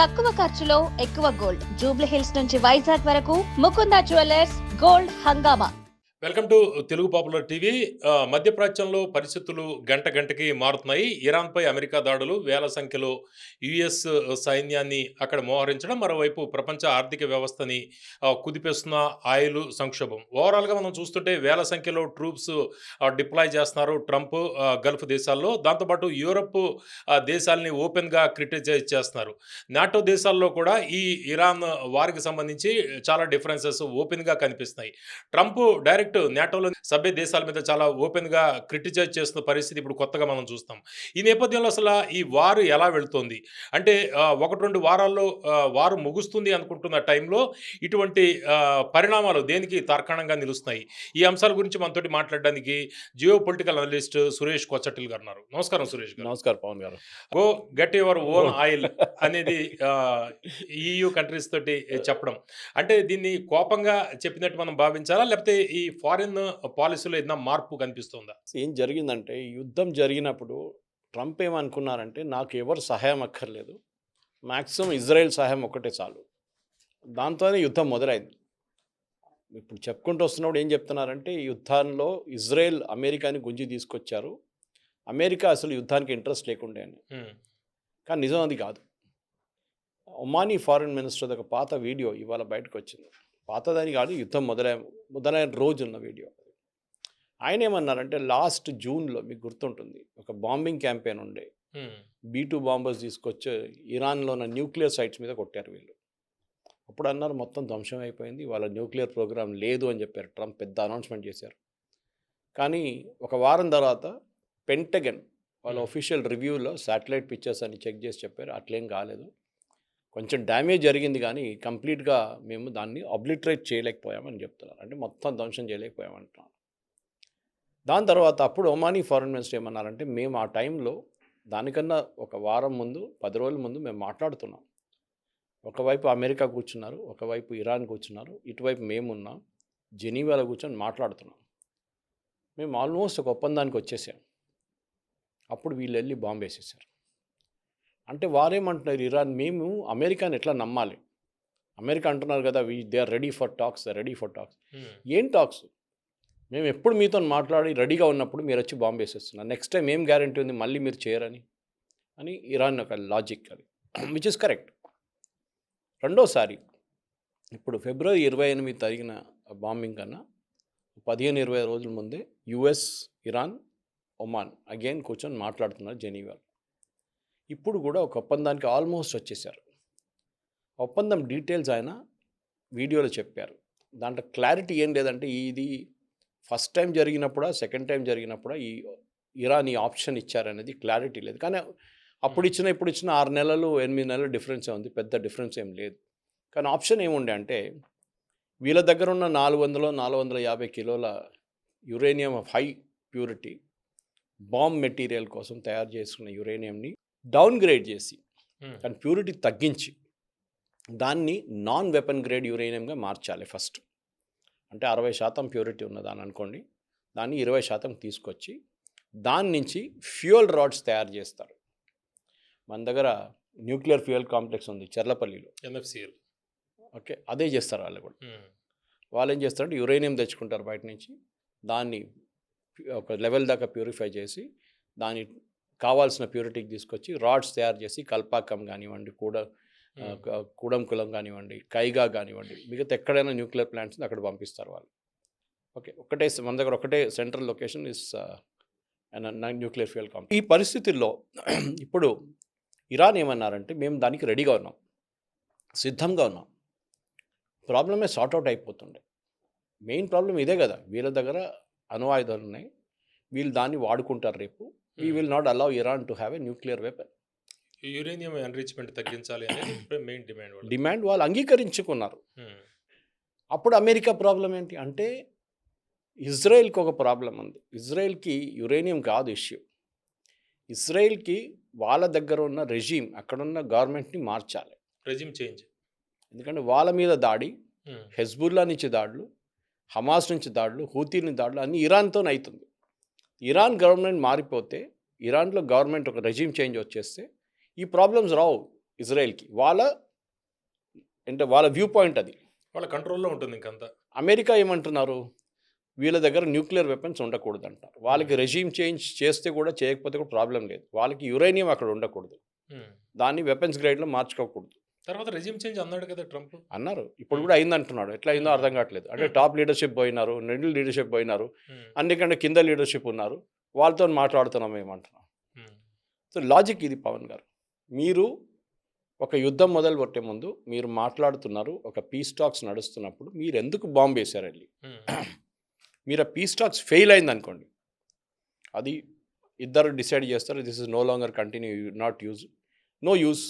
తక్కువ ఖర్చులో ఎక్కువ గోల్డ్. జూబ్లీ హిల్స్ నుంచి వైజాగ్ వరకు ముకుందా జ్యువెలర్స్ గోల్డ్ హంగామా. Welcome to Telugu popular TV. మధ్యప్రాచ్యంలో పరిస్థితులు గంట గంటకి మారుతున్నాయి. ఇరాన్పై అమెరికా దాడులు, వేల సంఖ్యలో యుఎస్ సైన్యాన్ని అక్కడ మోహరించడం, మరోవైపు ప్రపంచ ఆర్థిక వ్యవస్థని కుదిపేస్తున్న ఆయిల్ సంక్షోభం. ఓవరాల్గా మనం చూస్తుంటే వేల సంఖ్యలో ట్రూప్స్ డిప్లాయ్ చేస్తున్నారు ట్రంప్ గల్ఫ్ దేశాల్లో. దాంతోపాటు యూరప్ దేశాలని ఓపెన్గా క్రిటిసైజ్ చేస్తున్నారు. నాటో దేశాల్లో కూడా ఈ ఇరాన్ వారికి సంబంధించి చాలా డిఫరెన్సెస్ ఓపెన్గా కనిపిస్తున్నాయి. ట్రంప్ డైరెక్ట్ నాటోలో సభ్య దేశాల మీద చాలా ఓపెన్ గా క్రిటిసైజ్ చేస్తున్న పరిస్థితి ఇప్పుడు కొత్తగా మనం చూస్తాం. ఈ నేపథ్యంలో అసలు ఈ వారు ఎలా వెళ్తోంది అంటే 1-2 వారాల్లో వారు ముగుస్తుంది అనుకుంటున్న టైంలో ఇటువంటి పరిణామాలు దేనికి తార్కాణంగా నిలుస్తున్నాయి? ఈ అంశాల గురించి మనతోటి మాట్లాడడానికి జియో పొలిటికల్ అనలిస్ట్ సురేష్ కొచ్చటిల్ గారు ఉన్నారు. నమస్కారం సురేష్ గారు. నమస్కారం పవన్ గారు. Go get your own oil అనేది EU కంట్రీస్ తోటి చెప్పడం అంటే దీన్ని కోపంగా చెప్పినట్టు మనం భావించాలా, లేకపోతే ఈ ఫారిన్ పాలసీలో ఏదైనా మార్పు కనిపిస్తుందా? ఏం జరిగిందంటే యుద్ధం జరిగినప్పుడు ట్రంప్ ఏమనుకున్నారంటే నాకు ఎవరు సహాయం అక్కర్లేదు, మ్యాక్సిమం ఇజ్రాయెల్ సహాయం ఒక్కటే చాలు. దాంతోనే యుద్ధం మొదలైంది. ఇప్పుడు చెప్పుకుంటూ వస్తున్నప్పుడు ఏం చెప్తున్నారంటే ఈ యుద్ధంలో ఇజ్రాయెల్ అమెరికాని గుంజి తీసుకొచ్చారు, అమెరికా అసలు యుద్ధానికి ఇంట్రెస్ట్ లేకుండే అని. కానీ నిజం అది కాదు. ఒమానీ ఫారిన్ మినిస్టర్ ఒక పాత వీడియో ఇవాళ బయటకు వచ్చింది. పాతదని కాదు, యుద్ధం మొదలైన రోజు ఉన్న వీడియో. ఆయన ఏమన్నారంటే లాస్ట్ జూన్లో మీకు గుర్తుంటుంది ఒక బాంబింగ్ క్యాంపెయిన్ ఉండే, B-2 బాంబర్స్ తీసుకొచ్చి ఇరాన్లో ఉన్న న్యూక్లియర్ సైట్స్ మీద కొట్టారు వీళ్ళు. అప్పుడు అన్నారు మొత్తం ధ్వంసం అయిపోయింది, వాళ్ళ న్యూక్లియర్ ప్రోగ్రామ్ లేదు అని చెప్పారు. ట్రంప్ పెద్ద అనౌన్స్మెంట్ చేశారు. కానీ ఒక వారం తర్వాత పెంటగన్ వాళ్ళ ఒఫీషియల్ రివ్యూలో శాటిలైట్ పిక్చర్స్ అని చెక్ చేసి చెప్పారు అట్లేం కాలేదు, కొంచెం డ్యామేజ్ జరిగింది కానీ కంప్లీట్గా మేము దాన్ని అబ్లిటరేట్ చేయలేకపోయామని చెప్తున్నారు. అంటే మొత్తం ధ్వంసం చేయలేకపోయామంటున్నారు. దాని తర్వాత అప్పుడు ఒమానీ ఫారిన్ మినిస్టర్ ఏమన్నారంటే మేము ఆ టైంలో దానికన్నా ఒక వారం ముందు 10 రోజుల ముందు మేము మాట్లాడుతున్నాం. ఒకవైపు అమెరికా కూర్చున్నారు, ఒకవైపు ఇరాన్ కూర్చున్నారు, ఇటువైపు మేమున్నాం, జెనీవాలో కూర్చొని మాట్లాడుతున్నాం. మేము ఆల్మోస్ట్ ఒక ఒప్పందానికి వచ్చేసాం. అప్పుడు వీళ్ళు వెళ్ళి బాంబు వేసేసారు. అంటే వారేమంటున్నారు ఇరాన్, మేము అమెరికాని ఎట్లా నమ్మాలి? అమెరికా అంటున్నారు కదా they are ready for talks. ఏం టాక్స్? మేము ఎప్పుడు మీతో మాట్లాడి రెడీగా ఉన్నప్పుడు మీరు వచ్చి బాంబు వేసేస్తున్నారు. నెక్స్ట్ టైం ఏం గ్యారంటీ ఉంది మళ్ళీ మీరు చేయరని అని ఇరాన్ ఒక లాజిక్, అది విచ్ ఇస్ కరెక్ట్. రెండోసారి ఇప్పుడు ఫిబ్రవరి 28 జరిగిన బాంబింగ్ కన్నా 15-20 రోజుల ముందే US, ఇరాన్, ఒమాన్ అగైన్ కూర్చొని మాట్లాడుతున్నారు జెనీవాలో. ఇప్పుడు కూడా ఒక ఒప్పందానికి ఆల్మోస్ట్ వచ్చేసారు. ఒప్పందం డీటెయిల్స్ ఆయన వీడియోలో చెప్పారు. దాంట్లో క్లారిటీ ఏం లేదంటే ఇది ఫస్ట్ టైం జరిగినప్పుడా సెకండ్ టైం జరిగినప్పుడా ఈ ఇరాన్ ఈ ఆప్షన్ ఇచ్చారనేది క్లారిటీ లేదు. కానీ అప్పుడు ఇచ్చిన ఇప్పుడు ఇచ్చిన 6 నెలలు 8 నెలలు డిఫరెన్సే ఉంది, పెద్ద డిఫరెన్స్ ఏం లేదు. కానీ ఆప్షన్ ఏముండే అంటే వీళ్ళ దగ్గర ఉన్న 450 కిలోల uranium of high purity bomb material కోసం తయారు చేసుకున్న యురేనియంని డౌన్గ్రేడ్ చేసి కానీ ప్యూరిటీ తగ్గించి దాన్ని నాన్ వెపన్ గ్రేడ్ యురేనియంగా మార్చాలి ఫస్ట్. అంటే 60% ప్యూరిటీ ఉన్నదాన్ని అనుకోండి, దాన్ని 20% తీసుకొచ్చి దాని నుంచి ఫ్యూయల్ రాడ్స్ తయారు చేస్తారు. మన దగ్గర న్యూక్లియర్ ఫ్యూయల్ కాంప్లెక్స్ ఉంది చెర్లపల్లిలో, NFCL. ఓకే, అదే చేస్తారు వాళ్ళు కూడా. వాళ్ళు ఏం చేస్తారంటే యురేనియం తెచ్చుకుంటారు బయట నుంచి, దాన్ని ఒక లెవెల్ దాకా ప్యూరిఫై చేసి దాని కావాల్సిన ప్యూరిటీకి తీసుకొచ్చి రాడ్స్ తయారు చేసి కల్పాకం కానివ్వండి, కూడంకులం కానివ్వండి, కైగా కానివ్వండి, మిగతా ఎక్కడైనా న్యూక్లియర్ ప్లాంట్స్ అక్కడ పంపిస్తారు వాళ్ళు. ఓకే, మన దగ్గర ఒకటే central location is nuclear fuel complex. ఈ పరిస్థితుల్లో ఇప్పుడు ఇరాన్ ఏమన్నారంటే మేము దానికి రెడీగా ఉన్నాం, సిద్ధంగా ఉన్నాం, ప్రాబ్లమే సార్ట్అవుట్ అయిపోతుండే. మెయిన్ ప్రాబ్లం ఇదే కదా, వీళ్ళ దగ్గర అణువాయుధాలు ఉన్నాయి, వీళ్ళు దాన్ని వాడుకుంటారు రేపు. We will not allow Iran to have a nuclear weapon. Uranium enrichment తగ్గించాలి అనేది మెయిన్ డిమాండ్ వాళ్ళు అంగీకరించుకున్నారు. అప్పుడు అమెరికా ప్రాబ్లం ఏంటి అంటే ఇజ్రాయెల్కి ఒక ప్రాబ్లం ఉంది. ఇజ్రాయెల్కి యురేనియం కాదు ఇష్యూ, ఇజ్రాయెల్కి వాళ్ళ దగ్గర ఉన్న రెజీమ్, అక్కడున్న గవర్నమెంట్ని మార్చాలి, రెజీమ్ చేంజ్. ఎందుకంటే వాళ్ళ మీద దాడి, హెజ్బుల్లా నుంచి దాడులు, హమాస్ నుంచి దాడులు, హూతీల దాడులు అన్నీ ఇరాన్తో అవుతుంది. ఇరాన్ గవర్నమెంట్ మారిపోతే, ఇరాన్లో గవర్నమెంట్ ఒక రెజీమ్ చేంజ్ వచ్చేస్తే ఈ ప్రాబ్లమ్స్ రావు. ఇజ్రాయెల్కి. వాళ్ళ వ్యూ పాయింట్ అది. వాళ్ళ కంట్రోల్‌లో ఉంటుంది ఇంకంతా. అమెరికా ఏమంటున్నారు, వీళ్ళ దగ్గర న్యూక్లియర్ వెపన్స్ ఉండకూడదు అంటారు. వాళ్ళకి రెజీమ్ చేంజ్ చేస్తే కూడా చేయకపోతే కూడా ప్రాబ్లం లేదు. వాళ్ళకి యురేనియం అక్కడ ఉండకూడదు, దాన్ని వెపన్స్ గ్రేడ్లో మార్చుకోకూడదు తర్వాత రెజ్యూమ్ చేంజ్ అన్నాడు కదా ట్రంప్. అన్నారు. ఇప్పుడు కూడా అయిందంటున్నాడు. ఎట్లా అయిందో అర్థం కావట్లేదు. అంటే టాప్ లీడర్షిప్ పోయినారు, మిడిల్ లీడర్షిప్ పోయినారు, అన్నికంటే కింద లీడర్షిప్ ఉన్నారు, వాళ్ళతో మాట్లాడుతున్నాం ఏమంటున్నాం. సో లాజిక్ ఇది పవన్ గారు. మీరు ఒక యుద్ధం మొదలు పెట్టే ముందు మీరు మాట్లాడుతున్నారు, ఒక పీస్ టాక్స్ నడుస్తున్నప్పుడు మీరు ఎందుకు బాంబు వేశారు వెళ్ళి? మీరు ఆ పీస్ టాక్స్ ఫెయిల్ అయింది అనుకోండి, అది ఇద్దరు డిసైడ్ చేస్తారు, this is no longer continue, not use, no use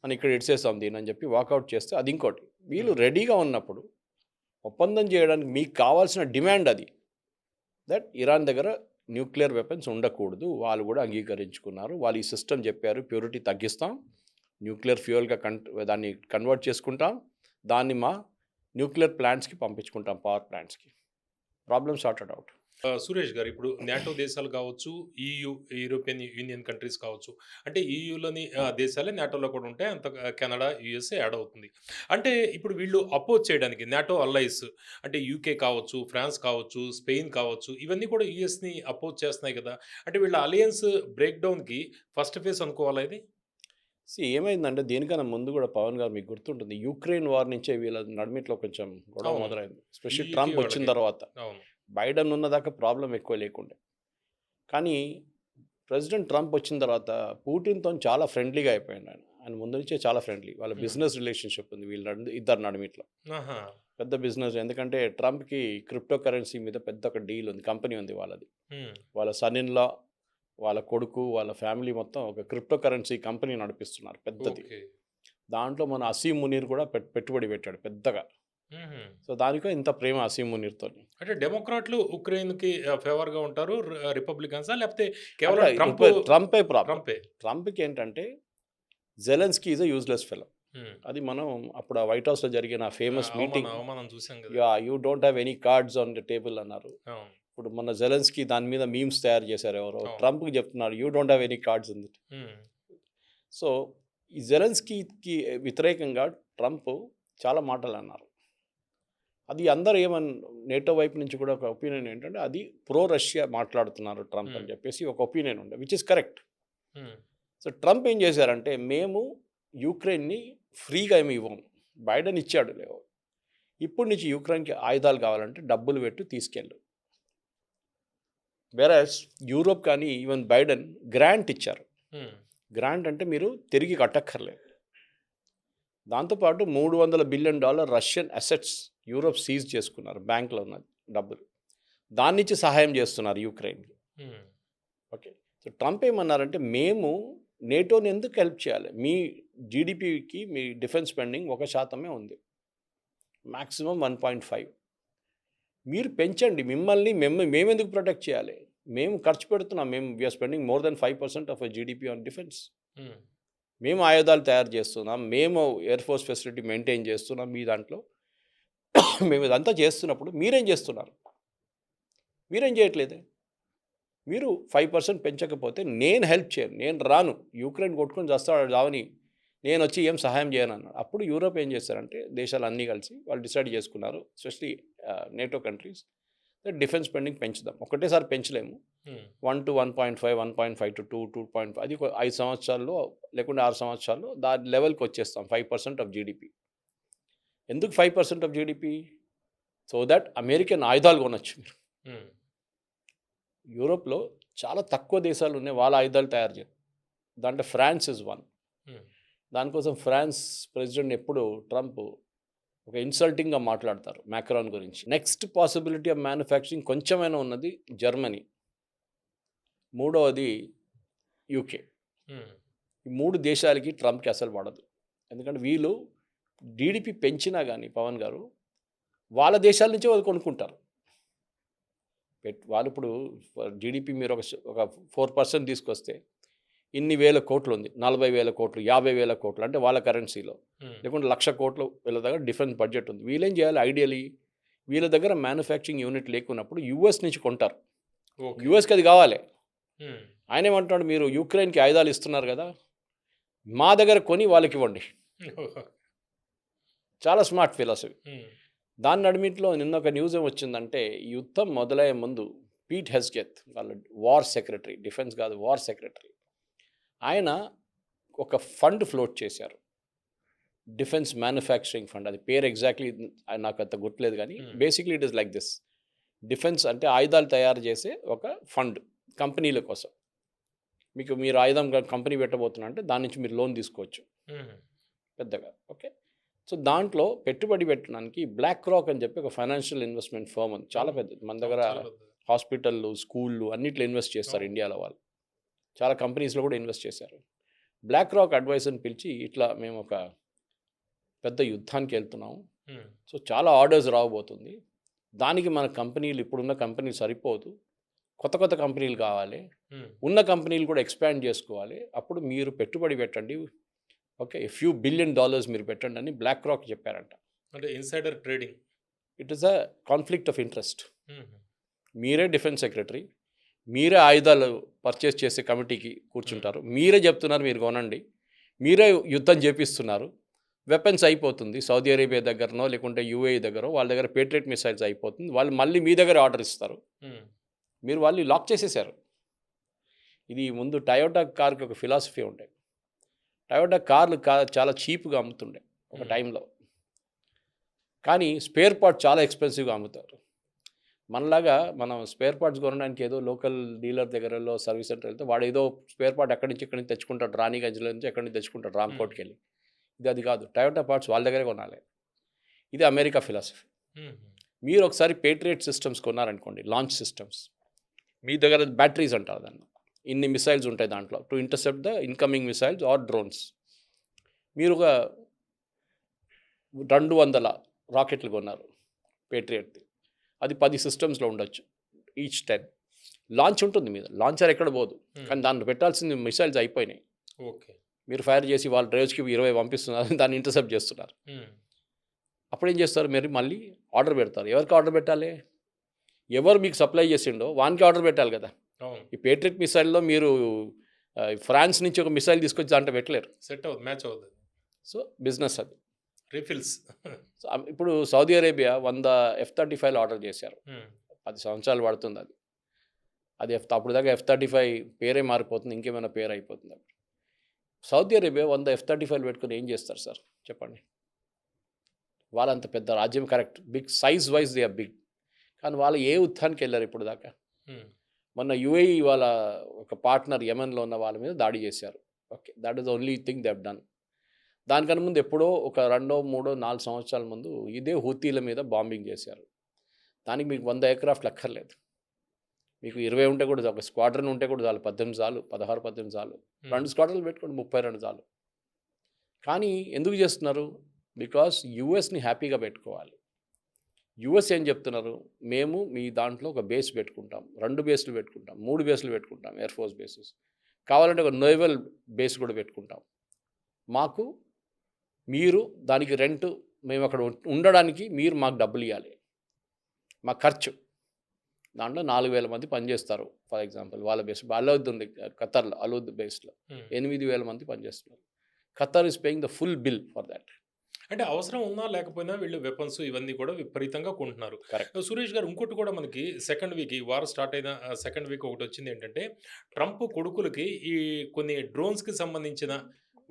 అని ఇక్కడ ఇడ్సేస్తాం దీని అని చెప్పి వాకౌట్ చేస్తే అది ఇంకోటి. వీళ్ళు రెడీగా ఉన్నప్పుడు ఒప్పందం చేయడానికి మీకు కావాల్సిన డిమాండ్ అది, దట్ ఇరాన్ దగ్గర న్యూక్లియర్ వెపన్స్ ఉండకూడదు. వాళ్ళు కూడా అంగీకరించుకున్నారు. వాళ్ళు ఈ సిస్టమ్ చెప్పారు, ప్యూరిటీ తగ్గిస్తాం, న్యూక్లియర్ ఫ్యూయల్గా దాన్ని కన్వర్ట్ చేసుకుంటాం, దాన్ని మా న్యూక్లియర్ ప్లాంట్స్కి పంపించుకుంటాం, పవర్ ప్లాంట్స్కి. Problem sorted out. సురేష్ గారు, ఇప్పుడు నాటో దేశాలు కావచ్చు, యూరోపియన్ యూనియన్ కంట్రీస్ కావచ్చు, అంటే ఈయూలోని దేశాలే నాటోలో కూడా ఉంటాయి, అంత కెనడా యుఎస్ఏ యాడ్ అవుతుంది. అంటే ఇప్పుడు వీళ్ళు అపోజ్ చేయడానికి నాటో అల్లైస్ అంటే యూకే కావచ్చు, ఫ్రాన్స్ కావచ్చు, స్పెయిన్ కావచ్చు, ఇవన్నీ కూడా యుఎస్ని అపోజ్ చేస్తున్నాయి కదా. అంటే వీళ్ళ అలయన్స్ బ్రేక్ డౌన్కి ఫస్ట్ ఫేస్ అనుకోవాలా ఇది? ఏమైందంటే దీనికన్నా ముందు కూడా పవన్ గారు మీకు గుర్తుంటుంది, యుక్రెయిన్ వార్ నుంచే వీళ్ళ నడిమిట్లో కొంచెం గొడవ అవును. మొదలైంది. ఎస్పెషల్లీ UK ట్రంప్ వచ్చిన వాళ్ళకి. తర్వాత. అవును. బైడెన్ ఉన్నదాకా ప్రాబ్లం ఎక్కువ లేకుండే, కానీ ప్రెసిడెంట్ ట్రంప్ వచ్చిన తర్వాత పుటిన్తో చాలా ఫ్రెండ్లీగా అయిపోయాడు. ఆయన ముందు నుంచే చాలా ఫ్రెండ్లీ. వాళ్ళ బిజినెస్ రిలేషన్షిప్ ఉంది వీళ్ళ ఇద్దరు నడిమిట్లో, ఆహా. పెద్ద బిజినెస్. ఎందుకంటే ట్రంప్కి క్రిప్టో కరెన్సీ మీద పెద్ద ఒక డీల్ ఉంది, కంపెనీ ఉంది వాళ్ళది. ఉమ్. వాళ్ళ సన్ ఇన్ లా, వాళ్ళ కొడుకు, వాళ్ళ ఫ్యామిలీ మొత్తం ఒక క్రిప్టో కరెన్సీ కంపెనీ నడిపిస్తున్నారు పెద్దది. ఓకే. దాంట్లో మన అసీం మునీర్ కూడా పెట్టుబడి పెట్టాడు పెద్దగా. ఉహుం. సో దానికో ఇంత ప్రేమ అసీం మునీర్తో. అంటే డెమోక్రాట్లు ఉక్రెయిన్కి ఫేవర్గా ఉంటారు, రిపబ్లికన్సా లేకపోతే కేవలం ట్రంప్? ట్రంపే ప్రాబ్లం. ట్రంపే. ట్రంప్కి ఏంటంటే Zelensky is a useless fellow. అది మనం అప్పుడు ఆ వైట్ హౌస్లో జరిగిన ఫేమస్ మీటింగ్, అవమానం చూసాం కదా. You don't have any cards on the table అన్నారు. అవును. ఇప్పుడు మన జెలెన్స్కీ దాని మీద మీమ్స్ తయారు చేశారు ఎవరో, అవును. ట్రంప్కి చెప్తున్నారు you don't have any cards ఉంది. ఉమ్. సో ఈ జెలెన్స్కీకి వ్యతిరేకంగా ట్రంప్ చాలా మాటలు అన్నారు. అది అందరూ నేటో వైపు నుంచి కూడా ఒక ఒపీనియన్ ఏంటంటే అది ప్రో రష్యా మాట్లాడుతున్నారు ట్రంప్ అని చెప్పేసి ఒక ఒపీనియన్ ఉండే, which is correct. Um. So Trump ఏం చేశారంటే, మేము యూక్రెయిన్ని ఫ్రీగా ఏమి ఇవ్వము, బైడెన్ ఇచ్చాడు లేవు, ఇప్పుడు నుంచి యూక్రెయిన్కి ఆయుధాలు కావాలంటే డబ్బులు పెట్టు తీసుకెళ్ళు. వేరస్ యూరోప్ కానీ ఈవెన్ బైడెన్ గ్రాంట్ ఇచ్చారు. ఉమ్. గ్రాంట్ అంటే మీరు తిరిగి కట్టక్కర్లేదు. దాంతోపాటు $300 billion Russian assets Europe seize చేసుకున్నారు, బ్యాంకులో ఉన్న డబ్బులు, దాని నుంచి సహాయం చేస్తున్నారు యూక్రెయిన్కి. ఉమ్. ఓకే. సో ట్రంప్ ఏమన్నారంటే, మేము నేటోని ఎందుకు హెల్ప్ చేయాలి, మీ జీడిపికి మీ డిఫెన్స్ స్పెండింగ్ 1% ఉంది, మ్యాక్సిమం 1.5. మీరు పెంచండి, మేము ఎందుకు ప్రొటెక్ట్ చేయాలి, మేము ఖర్చు పెడుతున్నాం, మేము we're spending more than 5% of GDP on defence. Um. మేము ఆయుధాలు తయారు చేస్తున్నాం, మేము ఎయిర్ ఫోర్స్ ఫెసిలిటీ మెయింటైన్ చేస్తున్నాం, మీ దాంట్లో మేము ఇదంతా చేస్తున్నప్పుడు మీరేం చేస్తున్నారు, మీరేం చేయట్లేదే. మీరు 5% పెంచకపోతే నేను హెల్ప్ చేయను, నేను రాను, యూక్రెయిన్ కొట్టుకొని చేస్తాడు రావని, నేను వచ్చి ఏం సహాయం చేయను అన్నాడు. అప్పుడు యూరోప్ ఏం చేస్తారంటే, దేశాలు అన్నీ కలిసి వాళ్ళు డిసైడ్ చేసుకున్నారు, especially NATO countries, defence spending పెంచుదాం. ఒకటేసారి పెంచలేము, 1 to 1.5, 1.5 to 2, 2.5, అది 5 సంవత్సరాల్లో లేకుంటే 6 సంవత్సరాల్లో దాని లెవెల్కి వచ్చేస్తాం, 5% ఆఫ్ జీడిపి. ఎందుకు 5% of GDP? So that American ఆయుధాలు కొనొచ్చు మీరు. ఉమ్. యూరోప్లో చాలా తక్కువ దేశాలు ఉన్నాయి వాళ్ళ ఆయుధాలు తయారు చేయరు, దాంట్లో ఫ్రాన్స్ ఇస్ వన్. ఉమ్. దానికోసం ఫ్రాన్స్ ప్రెసిడెంట్ ఎప్పుడు ట్రంప్ ఒక ఇన్సల్టింగ్గా మాట్లాడతారు మ్యాక్రాన్ గురించి. నెక్స్ట్ పాసిబిలిటీ ఆఫ్ మ్యానుఫ్యాక్చరింగ్ కొంచెమైనా ఉన్నది జర్మనీ, మూడవది యూకే. ఉమ్. ఈ 3 దేశాలకి ట్రంప్కి అసలు పడదు, ఎందుకంటే వీళ్ళు జీడిపి పెంచినా కానీ పవన్ గారు వాళ్ళ దేశాల నుంచే వాళ్ళు కొనుక్కుంటారు. వాళ్ళు ఇప్పుడు జీడిపి మీరు ఒక 4% తీసుకొస్తే ఇన్ని వేల కోట్లు ఉంది, 40,000 కోట్లు, 50,000 కోట్లు, అంటే వాళ్ళ కరెన్సీలో, లేకుంటే 1,00,000 కోట్లు వీళ్ళ దగ్గర డిఫెన్స్ బడ్జెట్ ఉంది. వీళ్ళేం చేయాలి, ఐడియలీ వీళ్ళ దగ్గర మ్యానుఫ్యాక్చరింగ్ యూనిట్ లేకున్నప్పుడు యూఎస్ నుంచి కొంటారు, ఓకే. యూఎస్కి అది కావాలి. ఉమ్. ఆయన ఏమంటున్నాడు, మీరు యూక్రెయిన్కి ఆయుధాలు ఇస్తున్నారు కదా, మా దగ్గర కొని వాళ్ళకి ఇవ్వండి. చాలా స్మార్ట్ ఫిలాసఫీ. దాని నడిమిట్లో నిన్న ఒక న్యూస్ ఏమొచ్చిందంటే, ఈ యుద్ధం మొదలయ్యే ముందు పీట్ హెస్గెత్ వాళ్ళ వార్ సెక్రటరీ, డిఫెన్స్ కాదు వార్ సెక్రటరీ, ఆయన ఒక ఫండ్ ఫ్లోట్ చేశారు. Defence manufacturing fund. అది పేరు ఎగ్జాక్ట్లీ నాకు అంత గుర్తులేదు కానీ basically it is like this. Defence అంటే ఆయుధాలు తయారు చేసే ఒక ఫండ్ కంపెనీల కోసం. మీరు ఆయుధం కంపెనీ పెట్టబోతున్నా అంటే దాని నుంచి మీరు లోన్ తీసుకోవచ్చు పెద్దగా. ఓకే, సో దాంట్లో పెట్టుబడి పెట్టడానికి బ్లాక్ రాక్ అని చెప్పి ఒక ఫైనాన్షియల్ ఇన్వెస్ట్మెంట్ ఫర్మ్ ఉంది, చాలా పెద్దది. మన దగ్గర హాస్పిటళ్ళు, స్కూళ్ళు అన్నిట్లో ఇన్వెస్ట్ చేస్తారు ఇండియాలో వాళ్ళు. చాలా కంపెనీస్లో కూడా ఇన్వెస్ట్ చేశారు. బ్లాక్ రాక్ అడ్వైజర్ని పిలిచి, ఇట్లా మేము ఒక పెద్ద యుద్ధానికి వెళ్తున్నాము, సో చాలా ఆర్డర్స్ రాబోతుంది, దానికి మన కంపెనీలు ఇప్పుడున్న కంపెనీలు సరిపోదు, కొత్త కొత్త కంపెనీలు కావాలి, ఉన్న కంపెనీలు కూడా ఎక్స్పాండ్ చేసుకోవాలి, అప్పుడు మీరు పెట్టుబడి పెట్టండి, ఓకే $few billion మీరు పెట్టండి అని బ్లాక్ రాక్ చెప్పారంట. అంటే insider trading. It is a conflict of interest. మీరే డిఫెన్స్ సెక్రటరీ, మీరే ఆయుధాలు పర్చేస్ చేసే కమిటీకి కూర్చుంటారు, మీరే చెప్తున్నారు మీరు కొనండి, మీరే యుద్ధం చేపిస్తున్నారు, వెపన్స్ అయిపోతుంది సౌదీ అరేబియా దగ్గరనో లేకుంటే యూఏఈ దగ్గర, వాళ్ళ దగ్గర పేట్రియట్ మిసైల్స్ అయిపోతుంది, వాళ్ళు మళ్ళీ మీ దగ్గర ఆర్డర్ ఇస్తారు, మీరు వాళ్ళు లాక్ చేసేసారు. ఇది ముందు టయోటా కార్కి ఒక ఫిలాసఫీ ఉండే. టయోటా కార్లు చాలా చీప్గా అమ్ముతుండే ఒక టైంలో, కానీ స్పేర్ పార్ట్ చాలా ఎక్స్పెన్సివ్గా అమ్ముతారు. మనలాగా మనం స్పేర్ పార్ట్స్ కొనడానికి ఏదో లోకల్ డీలర్ దగ్గరలో సర్వీస్ సెంటర్ వెళ్తే వాడు ఏదో స్పేర్ పార్ట్ ఎక్కడి నుంచి తెచ్చుకుంటాడు, రాణిగంజ్లో నుంచి ఎక్కడి నుంచి తెచ్చుకుంటాడు, రామ్కోట్కి వెళ్ళి. ఇది అది కాదు, టయోటా పార్ట్స్ వాళ్ళ దగ్గరే కొనాలి. ఇది అమెరికా ఫిలాసఫీ. మీరు ఒకసారి పేట్రియట్ సిస్టమ్స్ కొన్నారనుకోండి, లాంచ్ సిస్టమ్స్, మీ దగ్గర బ్యాటరీస్ అంటారు దాన్ని, ఇన్ని మిసైల్స్ ఉంటాయి దాంట్లో to intercept the incoming missiles or drones. మీరు ఒక 200 రాకెట్లు కొన్నారు పేట్రియట్ది, అది 10 సిస్టమ్స్లో ఉండొచ్చు, ఈచ్ 10. లాంచ్ ఉంటుంది మీద, లాంచర్ ఎక్కడ పోదు, కానీ దాంట్లో పెట్టాల్సిన మిసైల్స్ అయిపోయినాయి. ఓకే, మీరు ఫైర్ చేసి వాళ్ళ డ్రైవ్స్కి 20 పంపిస్తున్నారు, దాన్ని ఇంటర్సెప్ట్ చేస్తున్నారు. అప్పుడు ఏం చేస్తారు, మీరు మళ్ళీ ఆర్డర్ పెడతారు. ఎవరికి ఆర్డర్ పెట్టాలి? ఎవరు మీకు సప్లై చేసిండో వానికి ఆర్డర్ పెట్టాలి కదా. ఈ పేట్రియట్ మిసైల్లో మీరు ఫ్రాన్స్ నుంచి ఒక మిసైల్ తీసుకొచ్చి దాంట్లో పెట్టలేరు, సెట్ అవుతుంది, మ్యాచ్ అవుతుంది. సో బిజినెస్ అది రీఫిల్స్. ఇప్పుడు సౌదీ అరేబియా 100 F-35 ఆర్డర్ చేశారు, 10 సంవత్సరాలు పడుతుంది అది అప్పుడు దాకా F-35 పేరే మారిపోతుంది, ఇంకేమైనా పేరు అయిపోతుంది. అప్పుడు సౌదీ అరేబియా 100 F-35 పెట్టుకుని ఏం చేస్తారు సార్ చెప్పండి? వాళ్ళంత పెద్ద రాజ్యం, correct, big size wise they are big, కానీ వాళ్ళు ఏ యుద్ధానికి వెళ్ళారు ఇప్పుడు దాకా. మొన్న యుఏఈ వాళ్ళ ఒక పార్ట్నర్ యెమెన్లో ఉన్న వాళ్ళ మీద దాడి చేశారు. Okay, that is only thing they have done. దానికన్నా ముందు ఎప్పుడో ఒక 2, 3, 4 సంవత్సరాల ముందు ఇదే హూతీల మీద బాంబింగ్ చేశారు. దానికి మీకు 100 ఎయిర్క్రాఫ్ట్లు అక్కర్లేదు, మీకు 20 ఉంటే కూడా, ఒక స్క్వాడ్రన్ ఉంటే కూడా చాలు, 18 చాలు, 16-18 చాలు, 2 స్క్వాడ్రన్లు పెట్టుకోండి, 32 చాలు. కానీ ఎందుకు చేస్తున్నారు? బికాస్ యుఎస్ని హ్యాపీగా పెట్టుకోవాలి. యుఎస్ ఏం చెప్తున్నారు, మేము మీ దాంట్లో ఒక బేస్ పెట్టుకుంటాం, 2 బేస్లు పెట్టుకుంటాం, 3 బేస్లు పెట్టుకుంటాం, ఎయిర్ ఫోర్స్ బేసెస్, కావాలంటే ఒక నేవల్ బేస్ కూడా పెట్టుకుంటాం, మాకు మీరు దానికి రెంట్, మేము అక్కడ ఉండడానికి మీరు మాకు డబ్బులు ఇవ్వాలి, మా ఖర్చు. దాంట్లో 4,000 మంది పనిచేస్తారు ఫర్ ఎగ్జాంపుల్ వాళ్ళ బేస్. అలౌద్ ఉంది ఖతర్లో, అలౌద్ బేస్లో 8,000 మంది పనిచేస్తున్నారు. Qatar is paying the full bill for that. అంటే అవసరం ఉన్నా లేకపోయినా వీళ్ళు వెపన్స్ ఇవన్నీ కూడా విపరీతంగా కొంటున్నారు. సురేష్ గారు, ఇంకోటి కూడా మనకి సెకండ్ వీక్, ఈ వార్ స్టార్ట్ అయిన సెకండ్ వీక్ ఒకటి వచ్చింది ఏంటంటే, ట్రంప్ కొడుకులకి ఈ కొన్ని డ్రోన్స్కి సంబంధించిన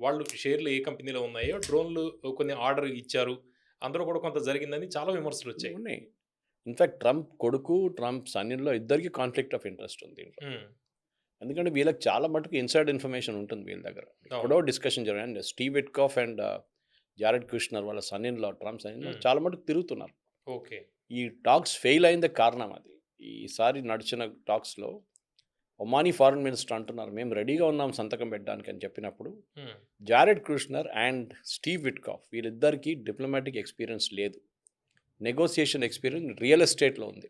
వాళ్ళు షేర్లు ఏ కంపెనీలో ఉన్నాయో డ్రోన్లు కొన్ని ఆర్డర్ ఇచ్చారు, అందరూ కూడా కొంత జరిగిందని చాలా విమర్శలు వచ్చాయి. ఉన్నాయి. ఇన్ఫ్యాక్ట్ ట్రంప్ కొడుకు, ట్రంప్ సన్నిలో ఇద్దరికి కాన్ఫ్లిక్ట్ ఆఫ్ ఇంట్రెస్ట్ ఉంది. ఎందుకంటే వీళ్ళకి చాలా మటుకు ఇన్సైడ్ ఇన్ఫర్మేషన్ ఉంటుంది వీళ్ళ దగ్గర. ఎక్కడో డిస్కషన్ జరిగింది. Steve Witkoff and Jared Kushner వాళ్ళ సన్నిలో, ట్రంప్ సన్నిలో చాలా మటుకు తిరుగుతున్నారు. ఓకే, ఈ టాక్స్ ఫెయిల్ అయిందే కారణం అది. ఈసారి నడిచిన టాక్స్లో ఒమానీ ఫారెన్ మినిస్టర్ అంటున్నారు, మేము రెడీగా ఉన్నాం సంతకం పెట్టడానికి అని చెప్పినప్పుడు, Jared Kushner and Steve Witkoff వీళ్ళిద్దరికీ డిప్లొమాటిక్ ఎక్స్పీరియన్స్ లేదు, నెగోసియేషన్ ఎక్స్పీరియన్స్ రియల్ ఎస్టేట్లో ఉంది.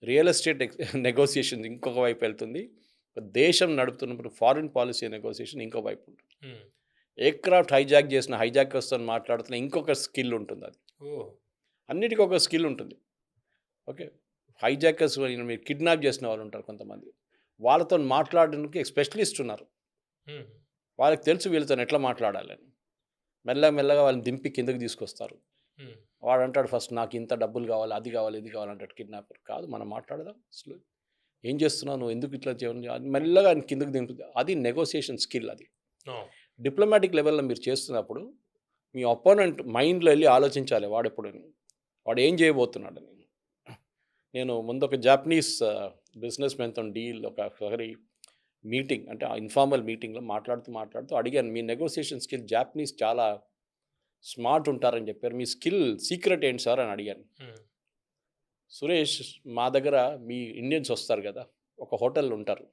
రియల్ ఎస్టేట్ నెగోసియేషన్ ఇంకొక వైపు వెళ్తుంది, దేశం నడుపుతున్నప్పుడు ఫారిన్ పాలసీ నెగోసియేషన్ ఇంకో వైపు ఉంటుంది. ఎయిర్క్రాఫ్ట్ హైజాక్ చేసిన హైజాకర్స్తో మాట్లాడుతున్న ఇంకొక స్కిల్ ఉంటుంది. అది అన్నిటికీ ఒక స్కిల్ ఉంటుంది. ఓకే, హైజాకర్స్ మీరు కిడ్నాప్ చేసిన వాళ్ళు ఉంటారు కొంతమంది, వాళ్ళతో మాట్లాడడానికి స్పెషలిస్ట్ ఉన్నారు, వాళ్ళకి తెలుసు వీళ్ళతో ఎట్లా మాట్లాడాలని. మెల్లగా వాళ్ళని దింపి కిందకి తీసుకొస్తారు. హ్మ్. వాడు అంటాడు ఫస్ట్ నాకు ఇంత డబ్బులు కావాలి, అది కావాలి, ఇది కావాలి అంటాడు కిడ్నాపర్. కాదు మనం మాట్లాడదాం అసలు. ఏం చేస్తున్నావు నువ్వు? ఎందుకు ఇట్లా మెల్లగా ఆయన కిందకి దింపుతుంది. అది నెగోసియేషన్ స్కిల్ అది. అవును. డిప్లొమాటిక్ లెవెల్లో మీరు చేస్తున్నప్పుడు మీ అపోనెంట్ మైండ్లో వెళ్ళి ఆలోచించాలి వాడు ఏం చేయబోతున్నాడని. నేను ముందు ఒక జాపనీస్ బిజినెస్ మ్యాన్తో ఒకసారి మీటింగ్ అంటే ఇన్ఫార్మల్ మీటింగ్లో మాట్లాడుతూ అడిగాను, మీ నెగోసియేషన్ స్కిల్ జాపనీస్ చాలా స్మార్ట్ ఉంటారని చెప్పారు, మీ స్కిల్ సీక్రెట్ ఏంటి సార్ అని అడిగాను. హ్మ్. సురేష్, మా దగ్గర మీ ఇండియన్స్ వస్తారు కదా, ఒక హోటల్లో ఉంటారు,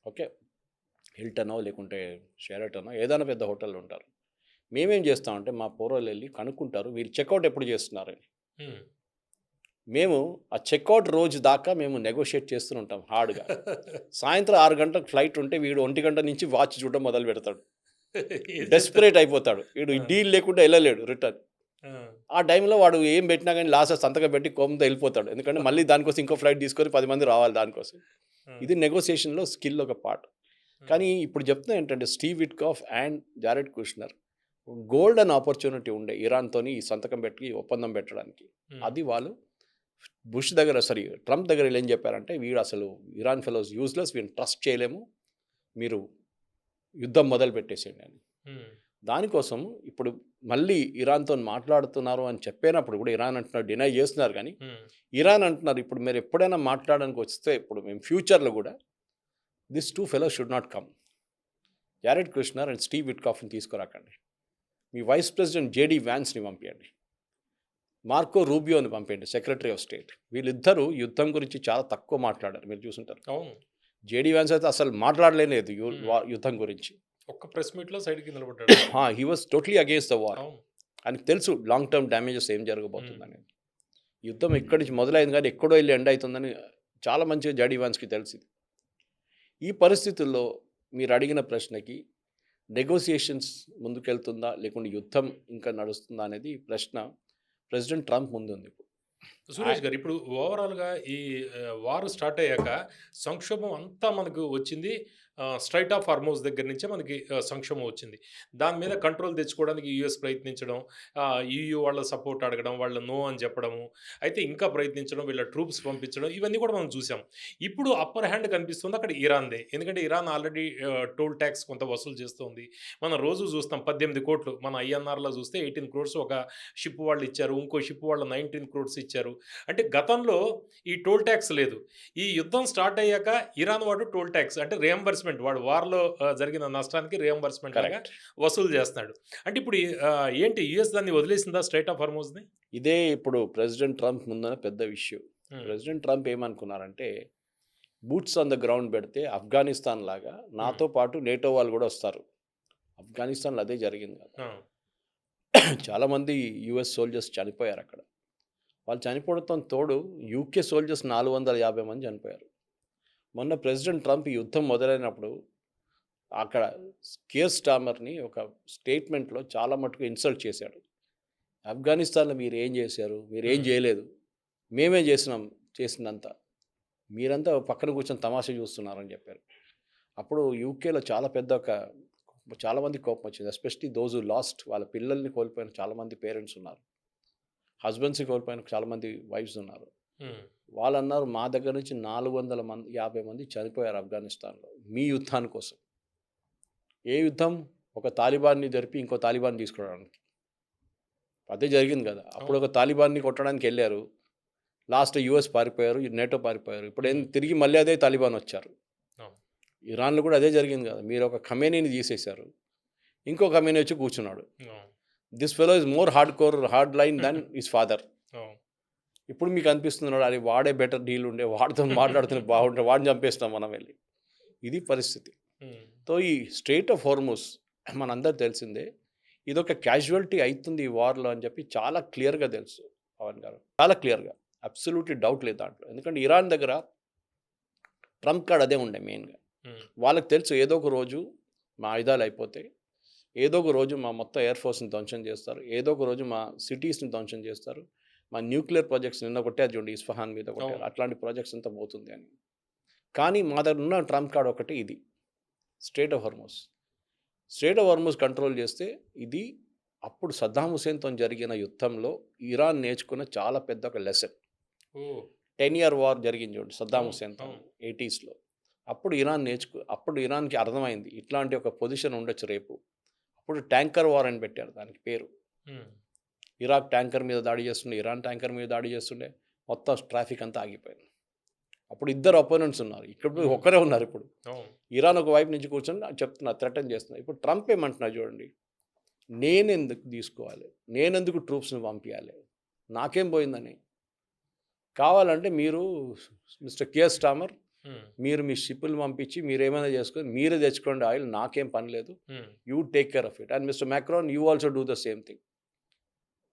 ఓకే, హిల్టనో లేకుంటే షెరటనో ఏదైనా పెద్ద హోటల్లో ఉంటారు. మేమేం చేస్తామంటే మా పూర్వలు వెళ్ళి కనుక్కుంటారు వీళ్ళు చెక్అవుట్ ఎప్పుడు చేస్తున్నారని. హ్మ్. మేము ఆ చెక్అవుట్ రోజు దాకా మేము నెగోషియేట్ చేస్తూ ఉంటాం హార్డ్గా. సాయంత్రం 6 గంటలకు ఫ్లైట్ ఉంటే వీడు 1 గంట నుంచి వాచ్ చూడడం మొదలు పెడతాడు. డెస్పరేట్ అయిపోతాడు వీడు. ఆ. డీల్ లేకుండా వెళ్ళలేడు రిటర్న్. ఆ. ఆ టైంలో వాడు ఏం పెట్టినా కానీ లాస్ట్ సంతకం పెట్టి కోపంతో వెళ్ళిపోతాడు. ఎందుకంటే మళ్ళీ దానికోసం ఇంకో ఫ్లైట్ తీసుకొని 10 మంది రావాలి దానికోసం. ఆ. ఇది నెగోసియేషన్లో స్కిల్ ఒక పార్ట్. కానీ ఇప్పుడు చెప్తున్నా ఏంటంటే Steve Witkoff and Jared Kushner golden opportunity ఉండే ఇరాన్తోని ఈ సంతకం పెట్టి ఒప్పందం పెట్టడానికి. హ్మ్. అది వాళ్ళు ట్రంప్ దగ్గర ఏం చెప్పారంటే వీడు అసలు ఇరాన్ ఫెలోస్ యూజ్లెస్, వీడిని ట్రస్ట్ చేయలేము, మీరు యుద్ధం మొదలు పెట్టేసేయండి అని. హ్మ్. దానికోసం ఇప్పుడు మళ్ళీ ఇరాన్తో మాట్లాడుతున్నారు అని చెప్పినప్పుడు కూడా ఇరాన్ అంటున్నారు, డినై చేస్తున్నారు. కానీ హ్మ్. ఇరాన్ అంటున్నారు ఇప్పుడు మీరు ఎప్పుడైనా మాట్లాడడానికి వస్తే ఇప్పుడు మేము ఫ్యూచర్లో కూడా this 2 fellows should not come. Jared Kushner and Steve విట్కాఫ్ని తీసుకురాకండి. మీ వైస్ ప్రెసిడెంట్ జేడీ వ్యాన్స్ని పంపించండి, మార్కో రూబియోని పంపండి, సెక్రటరీ ఆఫ్ స్టేట్. వీళ్ళిద్దరూ యుద్ధం గురించి చాలా తక్కువ మాట్లాడారు, మీరు చూసుంటారు. అవును. జేడీ వ్యాన్స్ అయితే అసలు మాట్లాడలేదు యుద్ధం గురించి. ఒక్క ప్రెస్ మీట్లో సైడ్కి నిలబడ్డాడు. He was totally against the war. అవును. ఆయనకు తెలుసు లాంగ్ టర్మ్ డ్యామేజెస్ ఏం జరగబోతుందని. యుద్ధం ఎక్కడి నుంచి మొదలైంది కానీ ఎక్కడో వెళ్ళి ఎండ్ అవుతుందని చాలా మంచిగా జేడీ వ్యాన్స్కి తెలిసింది. ఈ పరిస్థితుల్లో మీరు అడిగిన ప్రశ్నకి నెగోసియేషన్స్ ముందుకెళ్తుందా లేకుంటే యుద్ధం ఇంకా నడుస్తుందా అనేది ప్రశ్న ప్రెసిడెంట్ ట్రంప్ ముందుంది. సురేష్ గారు, ఇప్పుడు ఓవరాల్‌గా ఈ వార్ స్టార్ట్ అయ్యాక సంక్షోభం అంతా మనకు వచ్చింది. స్ట్రైట్ ఆఫ్ హార్మోజ్ దగ్గర నుంచే మనకి సంక్షోభం వచ్చింది. దాని మీద కంట్రోల్ తెచ్చుకోవడానికి యూఎస్ ప్రయత్నించడం, ఈయూ వాళ్ళ సపోర్ట్ అడగడం, వాళ్ళు నో అని చెప్పడము, అయితే ఇంకా ప్రయత్నించడం, వీళ్ళ ట్రూప్స్ పంపించడం, ఇవన్నీ కూడా మనం చూసాం. ఇప్పుడు అప్పర్ హ్యాండ్ కనిపిస్తుంది అక్కడ ఇరాన్‌దే. ఎందుకంటే ఇరాన్ ఆల్రెడీ టోల్ ట్యాక్స్ కొంత వసూలు చేస్తుంది. మనం రోజు చూస్తాం 18 కోట్లు, మన ఐఎన్ఆర్‌లో చూస్తే 18 క్రోర్స్ ఒక షిప్ వాళ్ళు ఇచ్చారు. ఇంకో షిప్ వాళ్ళు 19 క్రోర్స్ ఇచ్చారు. అంటే గతంలో ఈ టోల్ ట్యాక్స్ లేదు. ఈ యుద్ధం స్టార్ట్ అయ్యాక ఇరాన్ వాడు టోల్ ట్యాక్స్ అంటే రియంబర్స్మెంట్, వాడు వార్‌లో జరిగిన నష్టానికి రియంబర్స్మెంట్ లాగా కరెక్ట్. వసూలు చేస్తున్నాడు. అంటే ఇప్పుడు ఏంటి యూఎస్ దాన్ని వదిలేసిందా స్ట్రెయిట్ ఆఫ్ హార్మోజ్‌ని? ఇదే ఇప్పుడు ప్రెసిడెంట్ ట్రంప్ ముందున్న పెద్ద ఇష్యూ. హ్మ్. ప్రెసిడెంట్ ట్రంప్ ఏమనుకున్నారంటే బూట్స్ ఆన్ ద గ్రౌండ్ పెడితే ఆఫ్ఘనిస్తాన్ లాగా నాతో పాటు నేటో వాళ్ళు కూడా వస్తారు. ఆఫ్ఘనిస్తాన్లో అదే జరిగింది కదా. ఆ. చాలామంది యుఎస్ సోల్జర్స్ చనిపోయారు అక్కడ. వాళ్ళు చనిపోవడంతో తోడు యూకే సోల్జర్స్ 450 మంది చనిపోయారు. మొన్న ప్రెసిడెంట్ ట్రంప్ ఈ యుద్ధం మొదలైనప్పుడు అక్కడ కేర్ స్టామర్ని ఒక స్టేట్మెంట్లో చాలా మటుకు ఇన్సల్ట్ చేశాడు. ఆఫ్ఘనిస్తాన్లో మీరు ఏం చేశారు, మీరు ఏం చేయలేదు, మేమే చేసినంత, మీరంతా పక్కన కూర్చొని తమాషా చూస్తున్నారని చెప్పారు. అప్పుడు యూకేలో చాలామంది కోపం వచ్చింది. ఎస్పెషలీ దోస్ హూ లాస్ట్, వాళ్ళ పిల్లల్ని కోల్పోయిన చాలామంది పేరెంట్స్ ఉన్నారు, హస్బెండ్స్ని కోల్పోయిన చాలామంది వైఫ్స్ ఉన్నారు. హ్మ్. వాళ్ళు అన్నారు మా దగ్గర నుంచి 450 మంది చనిపోయారు ఆఫ్ఘనిస్తాన్లో మీ యుద్ధాని కోసం. ఏ యుద్ధం? ఒక తాలిబాన్ని జరిపి ఇంకో తాలిబాన్ తీసుకురావడానికి. అదే జరిగింది కదా. అప్పుడు ఒక తాలిబాన్ని కొట్టడానికి వెళ్ళారు, లాస్ట్ యూఎస్ పారిపోయారు, నేటో పారిపోయారు. ఇప్పుడు తిరిగి మళ్ళీ అదే తాలిబాన్ వచ్చారు. అవును. ఇరాన్లో కూడా అదే జరిగింది కదా. మీరు ఒక ఖమేనీని తీసేశారు, ఇంకో ఖమేనీ వచ్చి కూర్చున్నాడు. అవును. This fellow is more hard line than his father. అవును. ఇప్పుడు మీకు అనిపిస్తున్నాడు అది వాడే బెటర్ డీల్ ఉండే, వాడితో మాట్లాడుతున్న బాగుంటే వాడిని చంపేస్తాం మనం వెళ్ళి. ఇది పరిస్థితి. హ్మ్. సో ఈ స్ట్రెయిట్ ఆఫ్ హార్మోజ్ మనందరూ తెలిసిందే, ఇదొక క్యాజువాలిటీ అవుతుంది ఈ వార్లో అని చెప్పి చాలా క్లియర్గా తెలుసు పవన్ గారు, చాలా క్లియర్గా, అబ్సల్యూట్లీ డౌట్ లేదు దాంట్లో. ఎందుకంటే ఇరాన్ దగ్గర ట్రంప్ కార్డ్ అదే ఉండే మెయిన్గా. హ్మ్. వాళ్ళకి తెలుసు ఏదో ఒక రోజు మా ఆయుధాలు అయిపోతాయి, ఏదో ఒక రోజు మా మొత్తం ఎయిర్ ఫోర్స్ని ధ్వంసం చేస్తారు, ఏదో ఒక రోజు మా సిటీస్ని ధ్వంసం చేస్తారు, మా న్యూక్లియర్ ప్రాజెక్ట్స్ నిన్న కొట్టారు చూడండి, ఇస్ఫహాన్ మీద కొట్టారు, అవును. అట్లాంటి ప్రాజెక్ట్స్ అంతా పోతుంది అని. కానీ మా దగ్గర ఉన్న ట్రంప్ కార్డ్ ఒకటి ఇది, strait of Hormuz. Strait of Hormuz control చేస్తే ఇది అప్పుడు సద్దాం హుసేన్తో జరిగిన యుద్ధంలో ఇరాన్ నేర్చుకున్న చాలా పెద్ద ఒక లెసన్. ఓ 10-year వార్ జరిగింది చూడండి సద్దాం అవును, హుసేన్తో అవును. 80sలో. అప్పుడు ఇరాన్కి అర్థమైంది ఇట్లాంటి ఒక పొజిషన్ ఉండొచ్చు రేపు. అప్పుడు ట్యాంకర్ వార్ అని పెట్టారు దానికి పేరు. ఉమ్, ఇరాక్ ట్యాంకర్ మీద దాడి చేస్తుండే, ఇరాన్ ట్యాంకర్ మీద దాడి చేస్తుండే, మొత్తం ట్రాఫిక్ అంతా ఆగిపోయింది. అప్పుడు ఇద్దరు అపోనెంట్స్ ఉన్నారు, ఇక్కడ ఒక్కరే ఉన్నారు. ఇప్పుడు అవును. ఇరాన్ ఒక వైపు నుంచి కూర్చొని చెప్తున్నా, థ్రెటన్ చేస్తున్నా. ఇప్పుడు ట్రంప్ ఏమంటున్నా చూడండి, నేనెందుకు తీసుకోవాలి, నేనెందుకు ట్రూప్స్ని పంపించాలి, నాకేం పోయిందని. కావాలంటే మీరు మిస్టర్ కియర్ స్టామర్, ఉమ్, మీరు మీ షిప్పులు పంపించి మీరు ఏమైనా చేసుకొని మీరే తెచ్చుకోండి ఆయిల్, నాకేం పని లేదు, um, you take care of it. And mister Macron, you also do the same thing.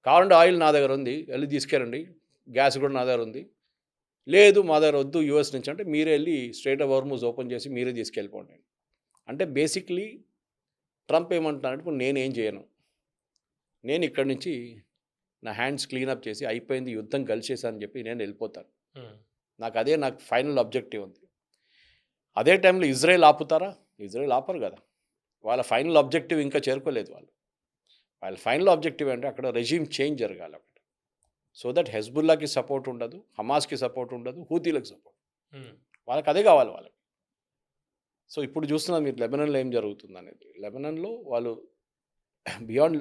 కావాలంటే ఆయిల్ నా దగ్గర ఉంది, వెళ్ళి తీసుకెళ్ళండి, గ్యాస్ కూడా నా దగ్గర ఉంది. లేదు మా దగ్గర వద్దు యూఎస్ నుంచి అంటే మీరే వెళ్ళి స్ట్రెయిట్ ఆఫ్ హార్మూజ్ ఓపెన్ చేసి మీరే తీసుకెళ్ళిపోండి. అంటే బేసిక్లీ ట్రంప్ ఏమంటున్నారంటే, ఇప్పుడు నేనేం చేయను, నేను ఇక్కడి నుంచి నా హ్యాండ్స్ క్లీనప్ చేసి అయిపోయింది, యుద్ధం కలిసేసానని చెప్పి నేను వెళ్ళిపోతాను. ఉమ్, నాకు ఫైనల్ ఆబ్జెక్టివ్ ఉంది. అదే టైంలో ఇజ్రాయెల్ ఆపుతారా? ఇజ్రాయెల్ ఆపరు కదా. వాళ్ళ ఫైనల్ ఆబ్జెక్టివ్ ఇంకా చేరుకోలేదు. వాళ్ళ ఫైనల్ ఆబ్జెక్టివ్ అంటే అక్కడ రెజీమ్ చేంజ్ జరగాలి అక్కడ. సో దట్ హెజ్బుల్లాకి సపోర్ట్ ఉండదు, హమాస్కి సపోర్ట్ ఉండదు, హూతీలకు సపోర్ట్, ఉమ్, వాళ్ళకి అదే కావాలి వాళ్ళకి. సో ఇప్పుడు చూస్తున్నారు మీరు లెబనాన్లో ఏం జరుగుతుంది అనేది. లెబనాన్లో వాళ్ళు బియాండ్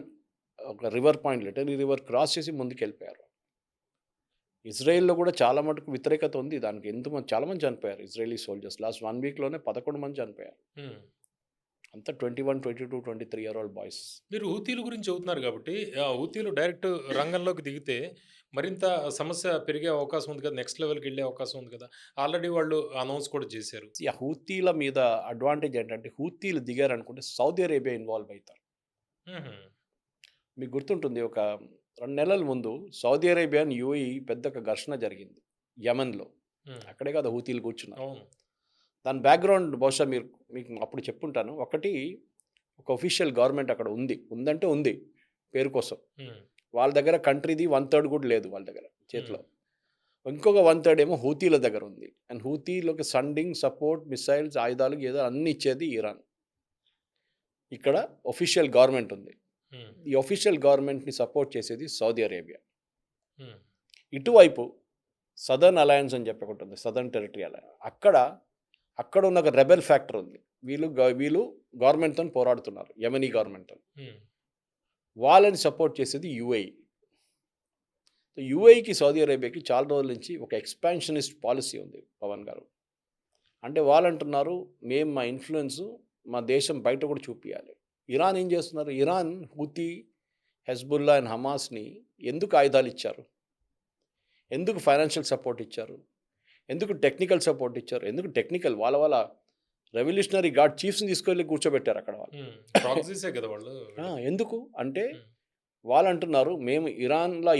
ఒక river point, literally river cross చేసి ముందుకు వెళ్ళిపోయారు. ఇజ్రాయెల్లో కూడా చాలా మటుకు వ్యతిరేకత ఉంది దానికి. చాలామంది చనిపోయారు ఇజ్రాయలీ సోల్జర్స్. లాస్ట్ 1 వీక్లోనే 11 మంది చనిపోయారు. ఉమ్. అంతా 21, 22, 23 year old బాయ్స్. మీరు హూతీల గురించి చెబుతున్నారు కాబట్టి హూతీలు డైరెక్ట్ రంగంలోకి దిగితే మరింత సమస్య పెరిగే అవకాశం ఉంది కదా, నెక్స్ట్ లెవెల్కి వెళ్ళే అవకాశం ఉంది కదా. ఆల్రెడీ వాళ్ళు అనౌన్స్ కూడా చేశారు. ఈ హూతీల మీద అడ్వాంటేజ్ ఏంటంటే, హూతీలు దిగారనుకుంటే సౌదీ అరేబియా ఇన్వాల్వ్ అవుతారు. ఉహు, మీకు గుర్తుంటుంది, ఒక 2 నెలల ముందు సౌదీ అరేబియా అండ్ యూఏఈ పెద్ద ఒక ఘర్షణ జరిగింది యమన్లో. ఉమ్, అక్కడే కదా హూతీలు కూర్చున్నారు. అవును. దాని బ్యాక్గ్రౌండ్ బహుశా మీకు అప్పుడు చెప్పుంటాను. ఒకటి, ఒక ఒఫీషియల్ గవర్నమెంట్ అక్కడ ఉందంటే ఉంది పేరు కోసం. ఉమ్, వాళ్ళ దగ్గర కంట్రీది 1/3 కూడా లేదు వాళ్ళ దగ్గర చేతిలో. ఇంకొక 1/3 ఏమో హూతీల దగ్గర ఉంది. అండ్ హూతీలోకి సండింగ్, సపోర్ట్, మిసైల్స్, ఆయుధాలు ఏదో అన్ని ఇచ్చేది ఇరాన్. ఇక్కడ ఒఫీషియల్ గవర్నమెంట్ ఉంది. ఉమ్, ఈ ఒఫీషియల్ గవర్నమెంట్ని సపోర్ట్ చేసేది సౌదీ అరేబియా. ఉమ్, ఇటువైపు సదర్న్ అలయన్స్ అని చెప్పి ఒకటి ఉంది, సదర్న్ టెరిటరీ అలయన్స్. అక్కడ ఉన్న ఒక రెబెల్ ఫ్యాక్టర్ ఉంది. వీళ్ళు గవర్నమెంట్తో పోరాడుతున్నారు, యమనీ గవర్నమెంట్తో. ఉమ్, వాళ్ళని సపోర్ట్ చేసేది యూఏఈ. యూఏఈకి సౌదీ అరేబియాకి చాలా రోజుల నుంచి ఒక ఎక్స్పాన్షనిస్ట్ పాలసీ ఉంది పవన్ గారు. అంటే వాళ్ళు అంటున్నారు, మేము మా ఇన్ఫ్లుయెన్స్ మా దేశం బయట కూడా చూపించాలి. ఇరాన్ ఏం చేస్తున్నారు? ఇరాన్ హూతీ, హెజ్బుల్లా అండ్ హమాస్ని ఎందుకు ఆయుధాలు ఇచ్చారు, ఎందుకు ఫైనాన్షియల్ సపోర్ట్ ఇచ్చారు, ఎందుకు టెక్నికల్ సపోర్ట్ ఇచ్చారు? ఎందుకు టెక్నికల్ వాళ్ళ రెవల్యూషనరీ గార్డ్ చీఫ్స్ని తీసుకెళ్ళి కూర్చోబెట్టారు అక్కడ వాళ్ళు. ఉమ్, ప్రాక్సీసే కదా వాళ్ళు. ఎందుకు అంటే, ఉమ్, వాళ్ళు అంటున్నారు, మేము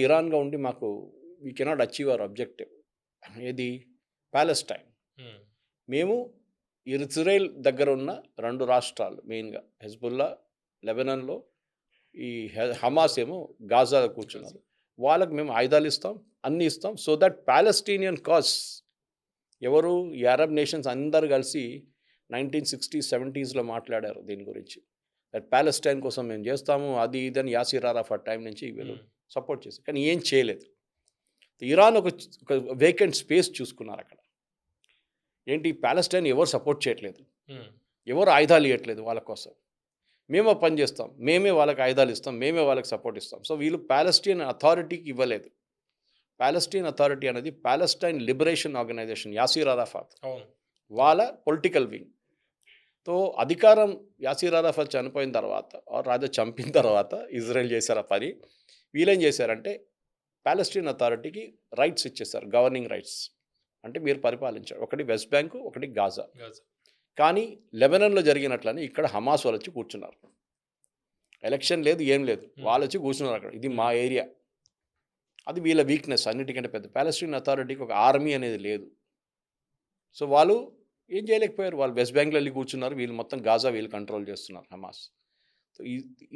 ఇరాన్గా ఉండి మాకు we cannot achieve hour objective. ఏది? ప్యాలెస్టైన్. ఉమ్, మేము ఇజ్రాయెల్ దగ్గర ఉన్న 2 రాష్ట్రాలు మెయిన్గా హెజ్బుల్లా లెబనాన్లో, ఈ హమాస్ ఏమో గాజాలో కూర్చున్నారు. వాళ్ళకి మేము ఆయుధాలు ఇస్తాం, అన్నీ ఇస్తాం. సో దట్ ప్యాలెస్టీనియన్ కాజ్, ఎవరు ఈ అరబ్ నేషన్స్ అందరు కలిసి 1960s, 70sలో మాట్లాడారు దీని గురించి. దట్ ప్యాలెస్టైన్ కోసం మేము చేస్తాము, అది ఇదని యాసిర్ అరాఫత్ టైం నుంచి వీళ్ళు సపోర్ట్ చేశారు. కానీ ఏం చేయలేదు. ఇరాన్ ఒక వేకెంట్ స్పేస్ చూసుకున్నారు అక్కడ. ఏంటి, ప్యాలెస్టైన్ ఎవరు సపోర్ట్ చేయట్లేదు, ఎవరు ఆయుధాలు ఇవ్వట్లేదు వాళ్ళ కోసం. మేమే పని చేస్తాం, మేమే వాళ్ళకి ఆయుధాలు ఇస్తాం, మేమే వాళ్ళకి సపోర్ట్ ఇస్తాం. సో వీళ్ళు ప్యాలెస్టీన్ అథారిటీకి ఇవ్వలేదు. ప్యాలెస్టీన్ అథారిటీ అనేది Palestine liberation organisation, Yasser Arafat వాళ్ళ పొలిటికల్ వింగ్. తో అధికారం యాసిర్ అరాఫత్ చనిపోయిన తర్వాత, రాజా చంపిన తర్వాత ఇజ్రాయెల్ చేశారు ఆ పని. వీళ్ళేం చేశారంటే ప్యాలెస్టీన్ అథారిటీకి రైట్స్ ఇచ్చేశారు, గవర్నింగ్ రైట్స్. అంటే మీరు పరిపాలించారు, ఒకటి వెస్ట్ బ్యాంకు, ఒకటి గాజా. కానీ లెబనాన్లో జరిగినట్లని ఇక్కడ హమాస్ వాళ్ళు వచ్చి కూర్చున్నారు. ఎలక్షన్ లేదు, ఏం లేదు, వాళ్ళు వచ్చి కూర్చున్నారు అక్కడ. ఇది మా ఏరియా. అది వీళ్ళ వీక్నెస్ అన్నిటికంటే పెద్ద. ప్యాలెస్టీన్ అథారిటీకి ఒక ఆర్మీ అనేది లేదు. సో వాళ్ళు ఏం చేయలేకపోయారు. వాళ్ళు వెస్ట్ బ్యాంక్లో వెళ్ళి కూర్చున్నారు, వీళ్ళు మొత్తం గాజా వీళ్ళు కంట్రోల్ చేస్తున్నారు, హమాస్. సో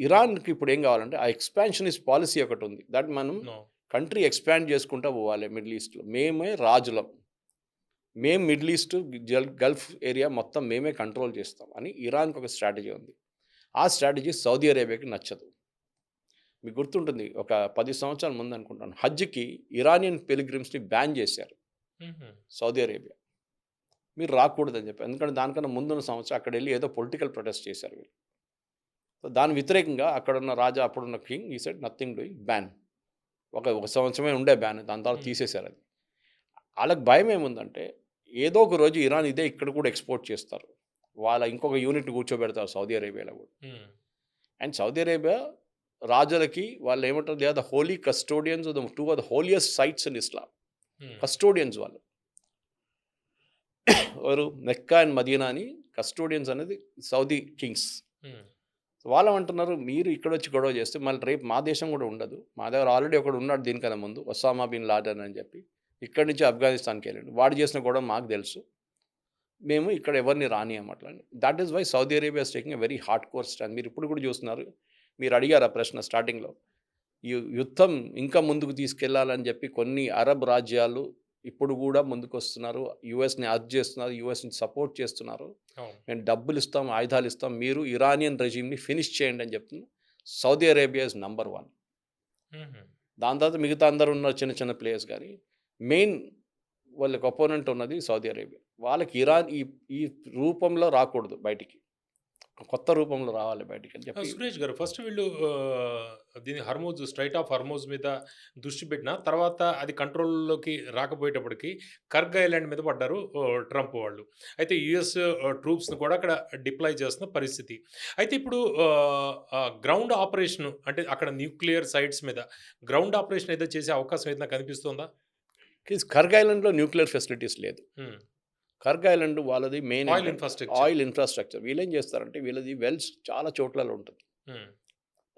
ఇరాన్కి ఇప్పుడు ఏం కావాలంటే ఆ ఎక్స్పాన్షనిస్ట్ పాలసీ ఒకటి ఉంది. దట్ మనం కంట్రీ ఎక్స్పాండ్ చేసుకుంటూ పోవాలి మిడిల్ ఈస్ట్లో. మేమే రాజులం, మేము మిడిల్ ఈస్ట్ గల్ఫ్ ఏరియా మొత్తం మేమే కంట్రోల్ చేస్తాం అని ఇరాన్కి ఒక స్ట్రాటజీ ఉంది. ఆ స్ట్రాటజీ సౌదీ అరేబియాకి నచ్చదు. మీకు గుర్తుంటుంది ఒక 10 సంవత్సరాల ముందు అనుకుంటాను హజ్‌కి ఇరానియన్ పిల్గ్రిమ్స్‌ని బ్యాన్ చేశారు హుహు. Saudi Arabia. మీరు రాకూడదని చెప్పి. ఎందుకంటే దానికన్నా ముందున్న సంవత్సరం అక్కడెళ్ళి ఏదో పొలిటికల్ ప్రొటెస్ట్ చేశారు వీళ్ళు. సో దాని వ్యతిరేకంగా అక్కడున్న రాజా అప్పుడున్న కింగ్ ఈ సెడ్ నథింగ్ డూయింగ్ బ్యాన్. ఒక సంవత్సరమే ఉండే బ్యాన్. దాని తర్వాత తీసేశారు అది. ఆళ్ళకి భయం ఏముందంటే ఏదో ఒక రోజు ఇరాన్ ఇదే ఇక్కడ కూడా ఎక్స్‌పోర్ట్ చేస్తారు. వాళ్ళ ఇంకొక యూనిట్ కూర్చోబెడతారు సౌదీ అరేబియాలో కూడా. హ్మ్. అండ్ సౌదీ అరేబియా రాజులకి వాళ్ళు ఏమంటారు they are the holy custodians of the two of the holiest sites in Islam. Hmm. Custodians వాళ్ళు. ఎవరు మెక్కా అండ్ మదీనా అని కస్టోడియన్స్ అనేది సౌదీ కింగ్స్. హ్మ్. వాళ్ళు అంటున్నారు మీరు ఇక్కడ వచ్చి గొడవ చేస్తే మళ్ళీ రేపు మా దేశం కూడా ఉండదు. మా దగ్గర ఆల్రెడీ ఒకడు ఉన్నాడు దీనికన్నా ముందు ఒసామా బిన్ లాడెన్ అని చెప్పి. ఇక్కడి నుంచి ఆఫ్ఘనిస్తాన్‌కి వెళ్ళాడు. వాడు చేసిన గొడవ మాకు తెలుసు. మేము ఇక్కడ ఎవరిని రానియం అట్లా. That is why Saudi Arabia is taking a very hard core stand. మీరు ఇప్పుడు కూడా చూస్తున్నారు. మీరు అడిగారు ఆ ప్రశ్న స్టార్టింగ్‌లో. యుద్ధం ఇంకా ముందుకు తీసుకెళ్లాలని చెప్పి కొన్ని అరబ్ రాజ్యాలు ఇప్పుడు కూడా ముందుకొస్తున్నారు. యూఎస్‌ని అర్జ్ చేస్తున్నారు. యూఎస్‌ని సపోర్ట్ చేస్తున్నారు. అవును. మేము డబ్బులు ఇస్తాం, ఆయుధాలు ఇస్తాం. మీరు ఇరానియన్ రెజిమ్‌ని ఫినిష్ చేయండి అని చెప్తున్నారు. Saudi Arabia is number 1. హుహు. దాని తర్వాత మిగతా అందరూ ఉన్న చిన్న చిన్న ప్లేయర్స్ కానీ మెయిన్ వాళ్ళకి అపోనెంట్ ఉన్నది సౌదీ అరేబియా. వాళ్ళకి ఇరాన్ ఈ ఈ రూపంలో రాకూడదు బయటికి. కొత్త రూపంలో రావాలి బయటికి అని చెప్పి సురేష్ గారు ఫస్ట్ వీళ్ళు దీని హర్మూజ్ స్ట్రైట్ ఆఫ్ హర్మూజ్ మీద దృష్టి పెట్టిన తర్వాత అది కంట్రోల్‌లోకి రాకపోయేటప్పటికి కర్గ్ ఐలాండ్ మీద పడ్డారు ట్రంప్ వాళ్ళు. అయితే యూఎస్ ట్రూప్స్‌ని కూడా అక్కడ డిప్లాయ్ చేస్తున్న పరిస్థితి. అయితే ఇప్పుడు గ్రౌండ్ ఆపరేషన్ అంటే అక్కడ న్యూక్లియర్ సైట్స్ మీద గ్రౌండ్ ఆపరేషన్ ఏదో చేసే అవకాశం ఏదైనా కనిపిస్తుందా? కర్గ్ ఐలాండ్‌లో న్యూక్లియర్ ఫెసిలిటీస్ లేదు. హ్మ్. కర్గ్ ఐలాండ్ వాళ్ళది main oil infrastructure. Oil infrastructure. వీళ్ళేం చేస్తారంటే వీళ్ళది వెల్స్ చాలా చోట్లలో ఉంటుంది. హ్మ్.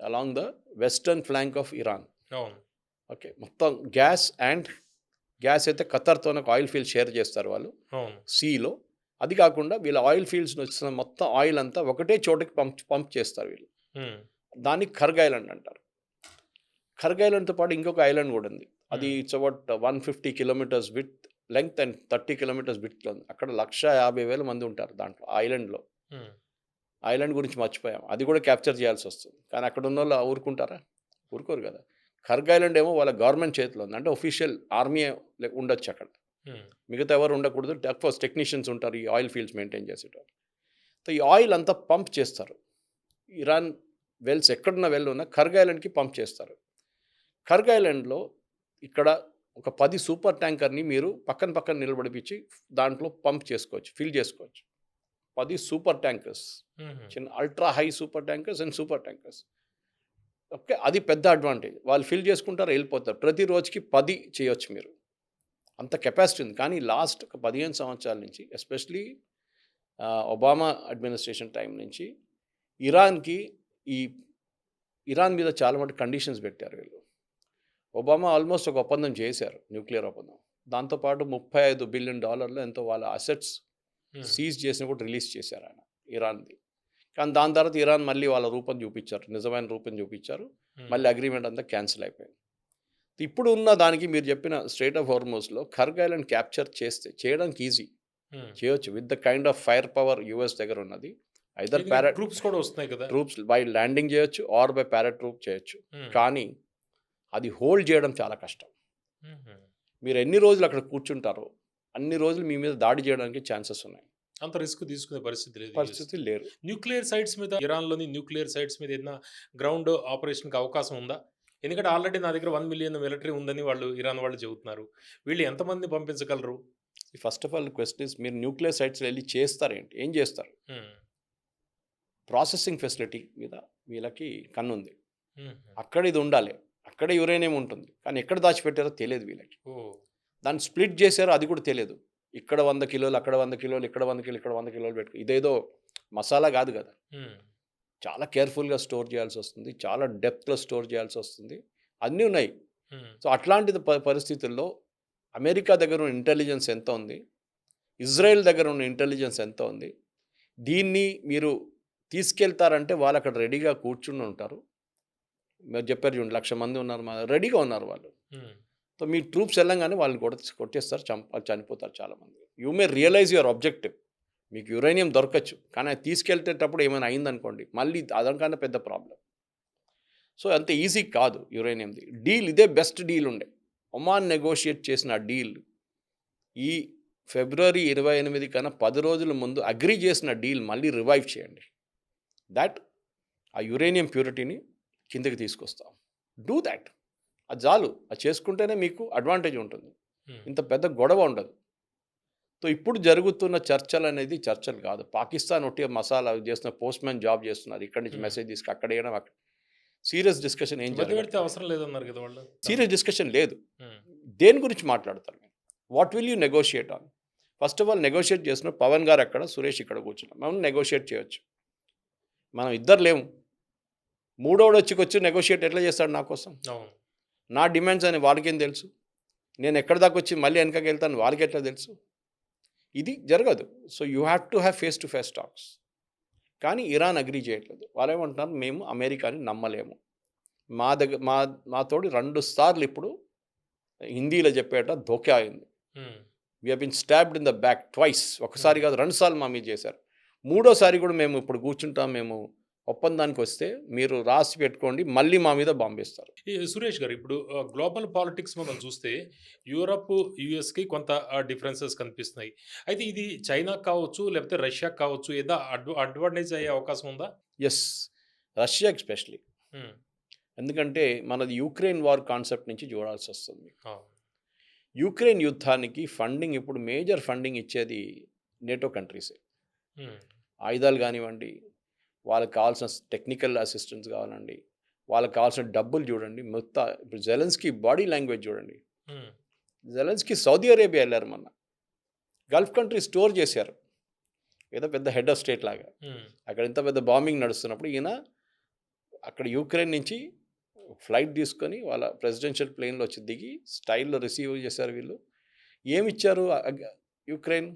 Along the western flank of Iran. అవును. ఓకే. మొత్తం గ్యాస్ అయితే ఖతర్‌తోనే ఒక ఆయిల్ ఫీల్డ్ షేర్ చేస్తారు వాళ్ళు అవును. సీలో. అది కాకుండా వీళ్ళ ఆయిల్ ఫీల్డ్స్ వచ్చిన మొత్తం ఆయిల్ అంతా ఒకటే చోటకి పంప్ చేస్తారు వీళ్ళు. హ్మ్. దాన్ని ఖర్గ్ ఐలాండ్ అంటారు. ఖర్గ్ ఐలాండ్‌తో పాటు ఇంకొక ఐలాండ్ కూడా ఉంది. అది it's about 150 kilometres width length and 30 kilometres విడ్త్‌లో ఉంది. అక్కడ 150,000 మంది ఉంటారు దాంట్లో ఐలాండ్‌లో. హ్మ్. ఐలాండ్ గురించి మర్చిపోయాం. అది కూడా క్యాప్చర్ చేయాల్సి వస్తుంది. కానీ అక్కడ ఉన్నోళ్ళు ఊరుకుంటారా? ఊరుకోరు కదా! ఖర్గ్ ఐలాండ్ ఏమో వాళ్ళ గవర్నమెంట్ చేతిలో ఉంది. అంటే ఆఫీషియల్ ఆర్మీ ఉండొచ్చు అక్కడ. హ్మ్. మిగతా ఎవరు ఉండకూడదు. అఫ్‌కోర్స్ టెక్నీషియన్స్ ఉంటారు. ఈ ఆయిల్ ఫీల్డ్స్ మెయింటైన్ చేసేటోళ్ళు. సో ఈ ఆయిల్ అంతా పంప్ చేస్తారు. ఇరాన్ వెల్స్ ఎక్కడున్న వెల్ ఉన్నా ఖర్గ్ ఐలాండ్‌కి పంప్ చేస్తారు. ఖర్గ్ ఐలాండ్‌లో ఇక్కడ ఒక 10 సూపర్ ట్యాంకర్‌ని మీరు పక్కన నిలబడిపించి దాంట్లో పంప్ చేసుకోవచ్చు. ఫిల్ చేసుకోవచ్చు. 10 సూపర్ ట్యాంకర్స్. హుహు. చిన్న ultra high super tankers and super tankers. Okay. అది పెద్ద అడ్వాంటేజ్. వాళ్ళు ఫిల్ చేసుకుంటారు, వెళ్ళిపోతారు. ప్రతి రోజుకి 10 చేయొచ్చు మీరు. అంత కెపాసిటీ ఉంది. కానీ లాస్ట్ ఒక 15 సంవత్సరాల నుంచి ఎస్పెషల్లీ ఒబామా అడ్మినిస్ట్రేషన్ టైం నుంచి ఇరాన్‌కి ఈ ఇరాన్ మీద చాలా మటుకు కండిషన్స్ పెట్టారు వీళ్ళు. ఒబామా ఆల్మోస్ట్ ఒక ఒప్పందం చేశారు. న్యూక్లియర్ ఒప్పందం. దాంతో పాటు $35 బిలియన్ ఎంతో వాళ్ళ అసెట్స్ హ్మ్. సీజ్ చేసినా కూడా రిలీజ్ చేశారు ఆయన ఇరాన్‌ది. కానీ దాని తర్వాత ఇరాన్ మళ్ళీ వాళ్ళ రూపం చూపించారు. నిజమైన రూపం చూపించారు. హ్మ్. మళ్ళీ అగ్రీమెంట్ అంతా క్యాన్సిల్ అయిపోయింది. ఇప్పుడు ఉన్న దానికి మీరు చెప్పిన స్ట్రెయిట్ ఆఫ్ హార్మోజ్‌లో ఖర్గ్ ఐలాండ్ క్యాప్చర్ చేయడానికి ఈజీ. హ్మ్. చేయొచ్చు with the kind of fire power US దగ్గర ఉన్నది. ఐదర్ దీనికి ట్రూప్స్ కూడా వస్తున్నాయి కదా! ట్రూప్స్ బై ల్యాండింగ్ చేయొచ్చు ఆర్ బై పారాట్రూప్ చేయొచ్చు. హ్మ్. కానీ అది హోల్డ్ చేయడం చాలా కష్టం. హుహు. మీరు ఎన్ని రోజులు అక్కడ కూర్చుంటారో అన్ని రోజులు మీ మీద దాడి చేయడానికి ఛాన్సెస్ ఉన్నాయి. అంత రిస్క్ తీసుకునే పరిస్థితి లేదు యూఎస్. పరిస్థితి లేరు. న్యూక్లియర్ సైట్స్ మీద ఇరాన్‌లోని న్యూక్లియర్ సైట్స్ మీద ఏదైనా గ్రౌండ్ ఆపరేషన్‌కి అవకాశం ఉందా? ఎందుకంటే ఆల్రెడీ నా దగ్గర 1 మిలియన్ మిలిటరీ ఉందని వాళ్ళు ఇరాన్ వాళ్ళు చెబుతున్నారు. వీళ్ళు ఎంతమందిని పంపించగలరు? First of all question is మీరు న్యూక్లియర్ సైట్స్‌లో వెళ్లి చేస్తారేంటి? ఏం చేస్తారు? హ్మ్. ప్రాసెసింగ్ ఫెసిలిటీ మీద వీళ్ళకి కన్నుంది. హుహు. అక్కడ ఇది ఉండాలి. అక్కడే యురేనియం ఉంటుంది. కానీ ఎక్కడ దాచిపెట్టారో తెలియదు వీళ్ళకి. ఓహ్! దాన్ని స్ప్లిట్ చేశారో అది కూడా తెలియదు. ఇక్కడ 100 కిలోలు, అక్కడ 100 కిలోలు, ఇక్కడ 100 కిలోలు, ఇక్కడ 100 కిలోలు పెట్టుకో ఇదేదో మసాలా కాదు కదా! హ్మ్. చాలా కేర్‌ఫుల్‌గా స్టోర్ చేయాల్సి వస్తుంది. చాలా డెప్త్‌లో స్టోర్ చేయాల్సి వస్తుంది. అన్నీ ఉన్నాయి. హ్మ్. సో అట్లాంటిది పరిస్థితుల్లో అమెరికా దగ్గర ఉన్న ఇంటెలిజెన్స్ ఎంత ఉంది? ఇజ్రాయెల్ దగ్గర ఉన్న ఇంటెలిజెన్స్ ఎంత ఉంది? దీన్ని మీరు తీసుకెళ్తారంటే వాళ్ళు అక్కడ రెడీగా కూర్చుని ఉంటారు. మీరు చెప్పారు చూడండి 1,00,000 మంది ఉన్నారు రెడీగా ఉన్నారు వాళ్ళు. హ్మ్. సో మీ ట్రూప్స్ వెళ్ళంగానే వాళ్ళని కొట్టేస్తారు, చనిపోతారు చాలామంది. You may realise your objective. మీకు యురేనియం దొరకచ్చు, కానీ అది తీసుకెళ్తేటప్పుడు ఏమైనా అయిందనుకోండి మళ్ళీ అదనికన్నా పెద్ద ప్రాబ్లం. సో అంత ఈజీ కాదు యురేనియంది డీల్. ఇదే బెస్ట్ డీల్ ఉండే. ఒమాన్ నెగోషియేట్ చేసిన డీల్ ఈ ఫిబ్రవరి 28 కన్నా 10 రోజుల ముందు అగ్రీ చేసిన డీల్ మళ్ళీ రివైవ్ చేయండి. దాట్ ఆ యురేనియం ప్యూరిటీని కిందకి తీసుకొస్తాం. Do that. అది చాలు. అది చేసుకుంటేనే మీకు అడ్వాంటేజ్ ఉంటుంది. ఇంత పెద్ద గొడవ ఉండదు. సో ఇప్పుడు జరుగుతున్న చర్చలు అనేది చర్చలు కాదు. పాకిస్తాన్ ఒట్టిగా మసాలా చేస్తున్న పోస్ట్ మ్యాన్ జాబ్ చేస్తున్నారు. ఇక్కడి నుంచి మెసేజ్ తీసుకు అక్కడ వేయడం, అక్కడ సీరియస్ డిస్కషన్ ఏం పెడితే జరగదు. అవసరం లేదన్నారు కదా వాళ్ళు. సీరియస్ డిస్కషన్ లేదు. దేని గురించి మాట్లాడతారు? What will you negotiate on? First of all negotiate చేసిన పవన్ గారు అక్కడ, సురేష్ ఇక్కడ కూర్చున్నాం. మనం నెగోషియేట్ చేయొచ్చు. మనం ఇద్దరు లేము. మూడోడు వచ్చి నెగోషియేట్ ఎట్లా చేస్తాడు నా కోసం? అవును. నా డిమాండ్స్ అని వాళ్ళకేం తెలుసు? నేను ఎక్కడి దాకా వచ్చి మళ్ళీ వెనకకి వెళ్తాను వాళ్ళకి ఎట్లా తెలుసు? ఇది జరగదు. So you have to have face to face talks. కానీ ఇరాన్ అగ్రీ చేయట్లేదు. వాళ్ళు ఏమంటున్నారు, మేము అమెరికాని నమ్మలేము. మాతోటి 2 సార్లు ఇప్పుడు హిందీలో చెప్పేట ధోకా అయింది. We have been stabbed in the back twice. ఒకసారి కాదు 2 సార్లు మా మీద చేశారు. మూడోసారి కూడా మేము ఇప్పుడు కూర్చుంటాం, మేము ఒప్పందానికి వస్తే మీరు రాసి పెట్టుకోండి, మళ్ళీ మా మీద బాంబేస్తారు. ఈ సురేష్ గారు, ఇప్పుడు గ్లోబల్ పాలిటిక్స్ మనం చూస్తే యూరప్, యుఎస్కి కొంత డిఫరెన్సెస్ కనిపిస్తున్నాయి. అయితే ఇది చైనా కావచ్చు, లేకపోతే రష్యా కావచ్చు, ఏదో అడ్వాంటేజ్ అయ్యే అవకాశం ఉందా? Yes, Russia especially. ఎందుకంటే మనది యుక్రెయిన్ వార్ కాన్సెప్ట్ నుంచి చూడాల్సి వస్తుంది. యుక్రెయిన్ యుద్ధానికి ఫండింగ్ ఇప్పుడు మేజర్ ఫండింగ్ ఇచ్చేది నేటో కంట్రీసే. ఆయుధాలు కానివ్వండి, వాళ్ళకి కావాల్సిన టెక్నికల్ అసిస్టెన్స్ కావాలండి, వాళ్ళకి కావాల్సిన డబ్బులు చూడండి. మొత్తం ఇప్పుడు జెలెన్స్కీ బాడీ లాంగ్వేజ్ చూడండి. జెలెన్స్కీ సౌదీ అరేబియా వెళ్ళారు, మొన్న గల్ఫ్ కంట్రీ స్టోర్ చేశారు, ఏదో పెద్ద హెడ్ ఆఫ్ స్టేట్ లాగా. అక్కడ ఇంత పెద్ద బాంబింగ్ నడుస్తున్నప్పుడు ఈయన అక్కడ యుక్రెయిన్ నుంచి ఫ్లైట్ తీసుకొని వాళ్ళ ప్రెసిడెన్షియల్ ప్లేన్లో వచ్చి దిగి స్టైల్లో రిసీవ్ చేశారు. వీళ్ళు ఏమిచ్చారు? యుక్రెయిన్,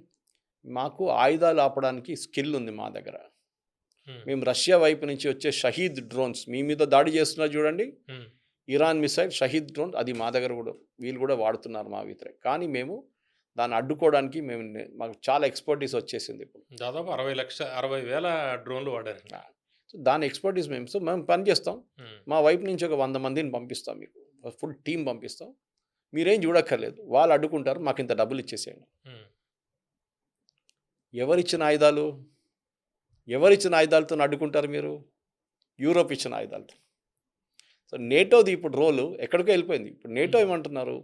మాకు ఆయుధాలు ఆపడానికి స్కిల్ ఉంది మా దగ్గర. మేము రష్యా వైపు నుంచి వచ్చే షహీద్ డ్రోన్స్ మీ మీద దాడి చేస్తున్నారు చూడండి, ఇరాన్ మిసైల్ షహీద్ డ్రోన్, అది మా దగ్గర కూడా వీళ్ళు కూడా వాడుతున్నారు మా వ్యతిరేక. కానీ మేము దాన్ని అడ్డుకోవడానికి మాకు చాలా ఎక్స్పర్టీస్ వచ్చేసింది. ఇప్పుడు దాదాపు 60,000 డ్రోన్లు వాడారు. సో దాని ఎక్స్పర్టీస్ మేము పని చేస్తాం. మా వైపు నుంచి ఒక 100 మందిని పంపిస్తాం, మీకు ఫుల్ టీం పంపిస్తాం. మీరేం చూడక్కర్లేదు, వాళ్ళు అడ్డుకుంటారు, మాకు ఇంత డబ్బులు ఇచ్చేసేయండి. ఎవరిచ్చిన ఆయుధాలతో అడ్డుకుంటారు మీరు? యూరోప్ ఇచ్చిన ఆయుధాలతో. సో నేటోది ఇప్పుడు రోలు ఎక్కడికో వెళ్ళిపోయింది. ఇప్పుడు నేటో ఏమంటున్నారు,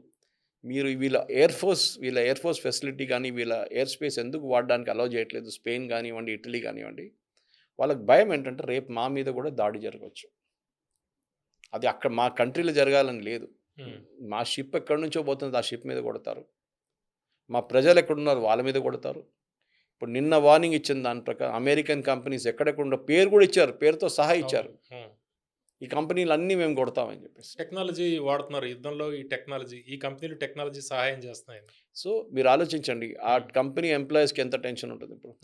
మీరు వీళ్ళ ఎయిర్ ఫోర్స్ ఫెసిలిటీ కానీ వీళ్ళ ఎయిర్ స్పేస్ ఎందుకు వాడడానికి అలౌ చేయట్లేదు? స్పెయిన్ కానివ్వండి, ఇటలీ కానివ్వండి, వాళ్ళకి భయం ఏంటంటే రేపు మా మీద కూడా దాడి జరగవచ్చు. అది అక్కడ మా కంట్రీలో జరగాలని లేదు. మా షిప్ ఎక్కడి నుంచో పోతుంది, ఆ షిప్ మీద కొడతారు. మా ప్రజలు ఎక్కడున్నారు వాళ్ళ మీద కొడతారు. ఇప్పుడు నిన్న వార్నింగ్ ఇచ్చిన దాని ప్రకారం అమెరికన్ కంపెనీస్ ఎక్కడెక్కడ పేరు కూడా ఇచ్చారు, పేరుతో సహా ఇచ్చారు. ఈ కంపెనీలు అన్నీ మేము కొడతామని చెప్పేసి. టెక్నాలజీ వాడుతున్నారు యుద్ధంలో. ఈ కంపెనీలు టెక్నాలజీ సహాయం చేస్తున్నాయి. సో మీరు ఆలోచించండి, ఆ కంపెనీ ఎంప్లాయీస్కి ఎంత టెన్షన్ ఉంటుంది ఇప్పుడు.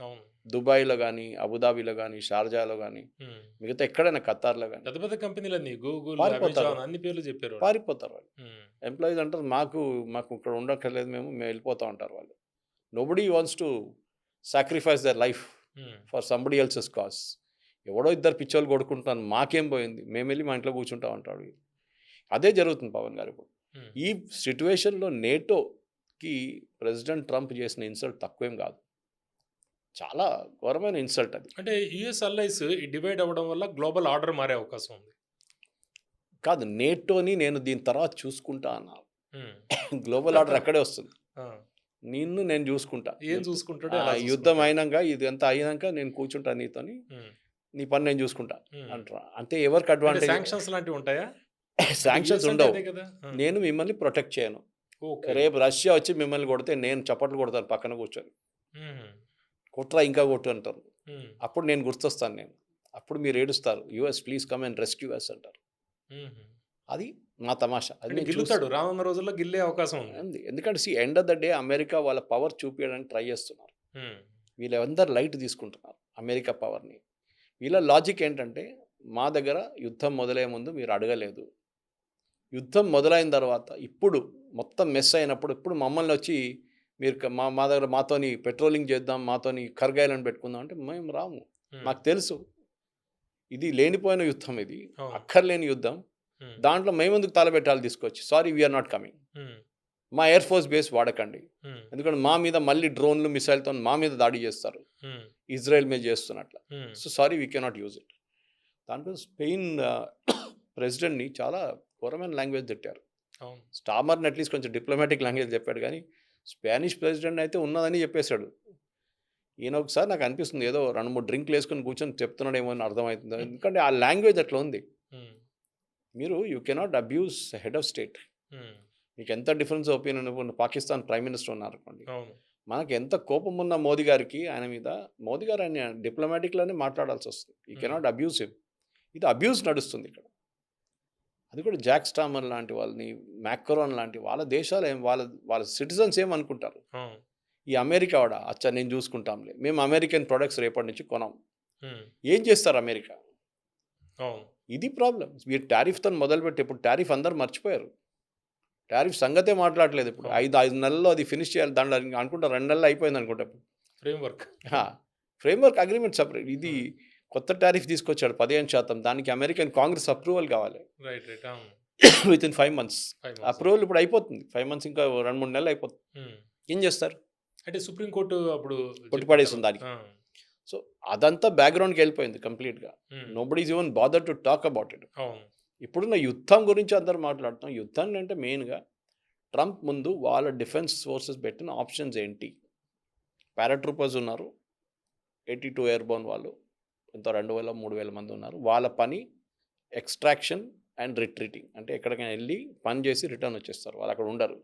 దుబాయ్లో కానీ, అబుదాబిలో కానీ, షార్జాలో కానీ, మిగతా ఎక్కడైనా ఖతార్లో కానీ పెద్ద పెద్ద కంపెనీలన్నీ గూగుల్, అన్ని పేర్లు చెప్పారు. పారిపోతారు వాళ్ళు. ఎంప్లాయీస్ అంటారు మాకు ఇక్కడ ఉండక్కర్లేదు, మేము వెళ్ళిపోతా ఉంటారు వాళ్ళు. Nobody wants to sacrifice their life for somebody else's cause. ఎవడో ఇద్దరు పిచ్చోళ్ళు కొడుకుంటాను, మాకేం పోయింది, మేము వెళ్ళి మా ఇంట్లో కూర్చుంటాం అంటాడు. అదే జరుగుతుంది పవన్ గారు ఇప్పుడు. ఈ సిచ్యువేషన్లో నేటోకి ప్రెసిడెంట్ ట్రంప్ చేసిన ఇన్సల్ట్ తక్కువేం కాదు, చాలా ఘోరమైన ఇన్సల్ట్ అది. అంటే యుఎస్ అల్లైస్ డివైడ్ అవ్వడం వల్ల గ్లోబల్ ఆర్డర్ మారే అవకాశం ఉంది. కాదు, నేటోని నేను దీని తర్వాత చూసుకుంటా అన్నాను. గ్లోబల్ ఆర్డర్ అక్కడే వస్తుంది. నేను చూసుకుంటా. ఏం చూసుకుంటాడు? యుద్ధం అయినాక ఇది అంతా అయినాక నేను కూర్చుంటా నీతోని, నీ పని నేను చూసుకుంటా అంటారా. అంటే ఎవరికి అడ్వాంటేజ్? శాంక్షన్స్ లాంటివి ఉంటాయా? శాంక్షన్స్ ఉండవు. నేను మిమ్మల్ని ప్రొటెక్ట్ చేయను. రేపు రష్యా వచ్చి మిమ్మల్ని కొడితే నేను చప్పట్లు కొడతాను పక్కన కూర్చొని, కొట్టరా ఇంకా కొట్టు అంటారు. అప్పుడు నేను గుర్తొస్తాను. అప్పుడు మీరు ఏడుస్తారు, US please come and rescue us అంటారు. అది మా తమాషా. అది గిల్లుతాడు, రానున్న రోజుల్లో గిల్లే అవకాశం ఉంది. ఎందుకంటే end of the day America వాళ్ళ పవర్ చూపించడానికి ట్రై చేస్తున్నారు. వీళ్ళందరూ లైట్ తీసుకుంటున్నారు అమెరికా పవర్ని. వీళ్ళ లాజిక్ ఏంటంటే, మా దగ్గర యుద్ధం మొదలయ్యే ముందు మీరు అడగలేదు, యుద్ధం మొదలైన తర్వాత ఇప్పుడు మొత్తం మెస్ అయినప్పుడు ఇప్పుడు మమ్మల్ని వచ్చి మీరు మా దగ్గర మాతోని పెట్రోలింగ్ చేద్దాం, మాతోని కర్గ్ ఐలాండ్ పెట్టుకుందాం అంటే మేము రాము. నాకు తెలుసు ఇది లేనిపోయిన యుద్ధం, ఇది అక్కర్లేని యుద్ధం. దాంట్లో మేమెందుకు తలపెట్టాలి తీసుకొచ్చి? Sorry, we're not coming. మా ఎయిర్ ఫోర్స్ బేస్ వాడకండి, ఎందుకంటే మా మీద మళ్ళీ డ్రోన్లు మిసైల్తో మా మీద దాడి చేస్తారు, ఇజ్రాయెల్ మీద చేస్తున్నట్ల. So sorry, we cannot use it. దాంట్లో స్పెయిన్ ప్రెసిడెంట్ని చాలా ఘోరమైన లాంగ్వేజ్ తిట్టారు. స్టామర్ని అట్లీస్ట్ కొంచెం డిప్లొమాటిక్ లాంగ్వేజ్ చెప్పాడు, కానీ స్పానిష్ ప్రెసిడెంట్ అయితే ఉన్నదని చెప్పేశాడు. ఈయన ఒకసారి నాకు అనిపిస్తుంది ఏదో 2-3 డ్రింక్లు వేసుకొని కూర్చొని చెప్తున్నాడేమో అని అర్థమవుతుంది, ఎందుకంటే ఆ లాంగ్వేజ్ అట్లా ఉంది. మీరు you cannot abuse head of state. మీకు ఎంత డిఫరెన్స్ ఒపీనియన్ ఉన్న పాకిస్తాన్ ప్రైమ్ మినిస్టర్ ఉన్నారనుకోండి, మనకి ఎంత కోపం ఉన్న మోదీ గారికి ఆయన మీద, మోదీ గారు ఆయన డిప్లొమాటిక్లోనే మాట్లాడాల్సి వస్తుంది. You cannot abuse him. ఇది అబ్యూస్ నడుస్తుంది ఇక్కడ. అది కూడా జాక్ స్టామర్ లాంటి వాళ్ళని, మ్యాక్రోన్ లాంటి వాళ్ళ దేశాలు వాళ్ళ సిటిజన్స్ ఏమనుకుంటారు? ఈ అమెరికా వాడ అచ్చా నేను చూసుకుంటాంలే, మేము అమెరికన్ ప్రొడక్ట్స్ రేపటి నుంచి కొనాం. ఏం చేస్తారు అమెరికా? ఇది ప్రాబ్లం. మీరు టారిఫ్తో మొదలుపెట్టి ఇప్పుడు టారిఫ్ అందరు మర్చిపోయారు. టారిఫ్ సంగతే మాట్లాడలేదు. ఇప్పుడు 5 నెలల్లో అది ఫినిష్ చేయాలి. దాంట్లో అనుకుంటా 2 నెలలు అయిపోయింది అనుకుంటా. Framework agreement separate. ఇది కొత్త టారిఫ్ తీసుకొచ్చాడు 15%. దానికి అమెరికన్ కాంగ్రెస్ అప్రూవల్ కావాలి. విత్ ఇన్ 5 months అప్రూవల్ ఇప్పుడు అయిపోతుంది. 5 months, ఇంకా 2-3 నెలలు అయిపోతుంది. ఏం చేస్తారు అంటే సుప్రీంకోర్టు అప్పుడు కొట్టిపడేస్తుంది దానికి. సో అదంతా బ్యాక్గ్రౌండ్కి వెళ్ళిపోయింది కంప్లీట్గా. Nobody is even bother to talk about it. ఇప్పుడున్న యుద్ధం గురించి అందరు మాట్లాడుతాం. యుద్ధం అంటే మెయిన్గా ట్రంప్ ముందు వాళ్ళ డిఫెన్స్ ఫోర్సెస్ పెట్టిన ఆప్షన్స్ ఏంటి? పారాట్రూపర్స్ ఉన్నారు, 82 ఎయిర్బోర్న్ వాళ్ళు, ఎంతో 2,000-3,000 మంది ఉన్నారు. వాళ్ళ పని ఎక్స్ట్రాక్షన్ అండ్ రిట్రీటింగ్, అంటే ఎక్కడికైనా వెళ్ళి పని చేసి రిటర్న్ వచ్చేస్తారు, వాళ్ళు అక్కడ ఉండరు.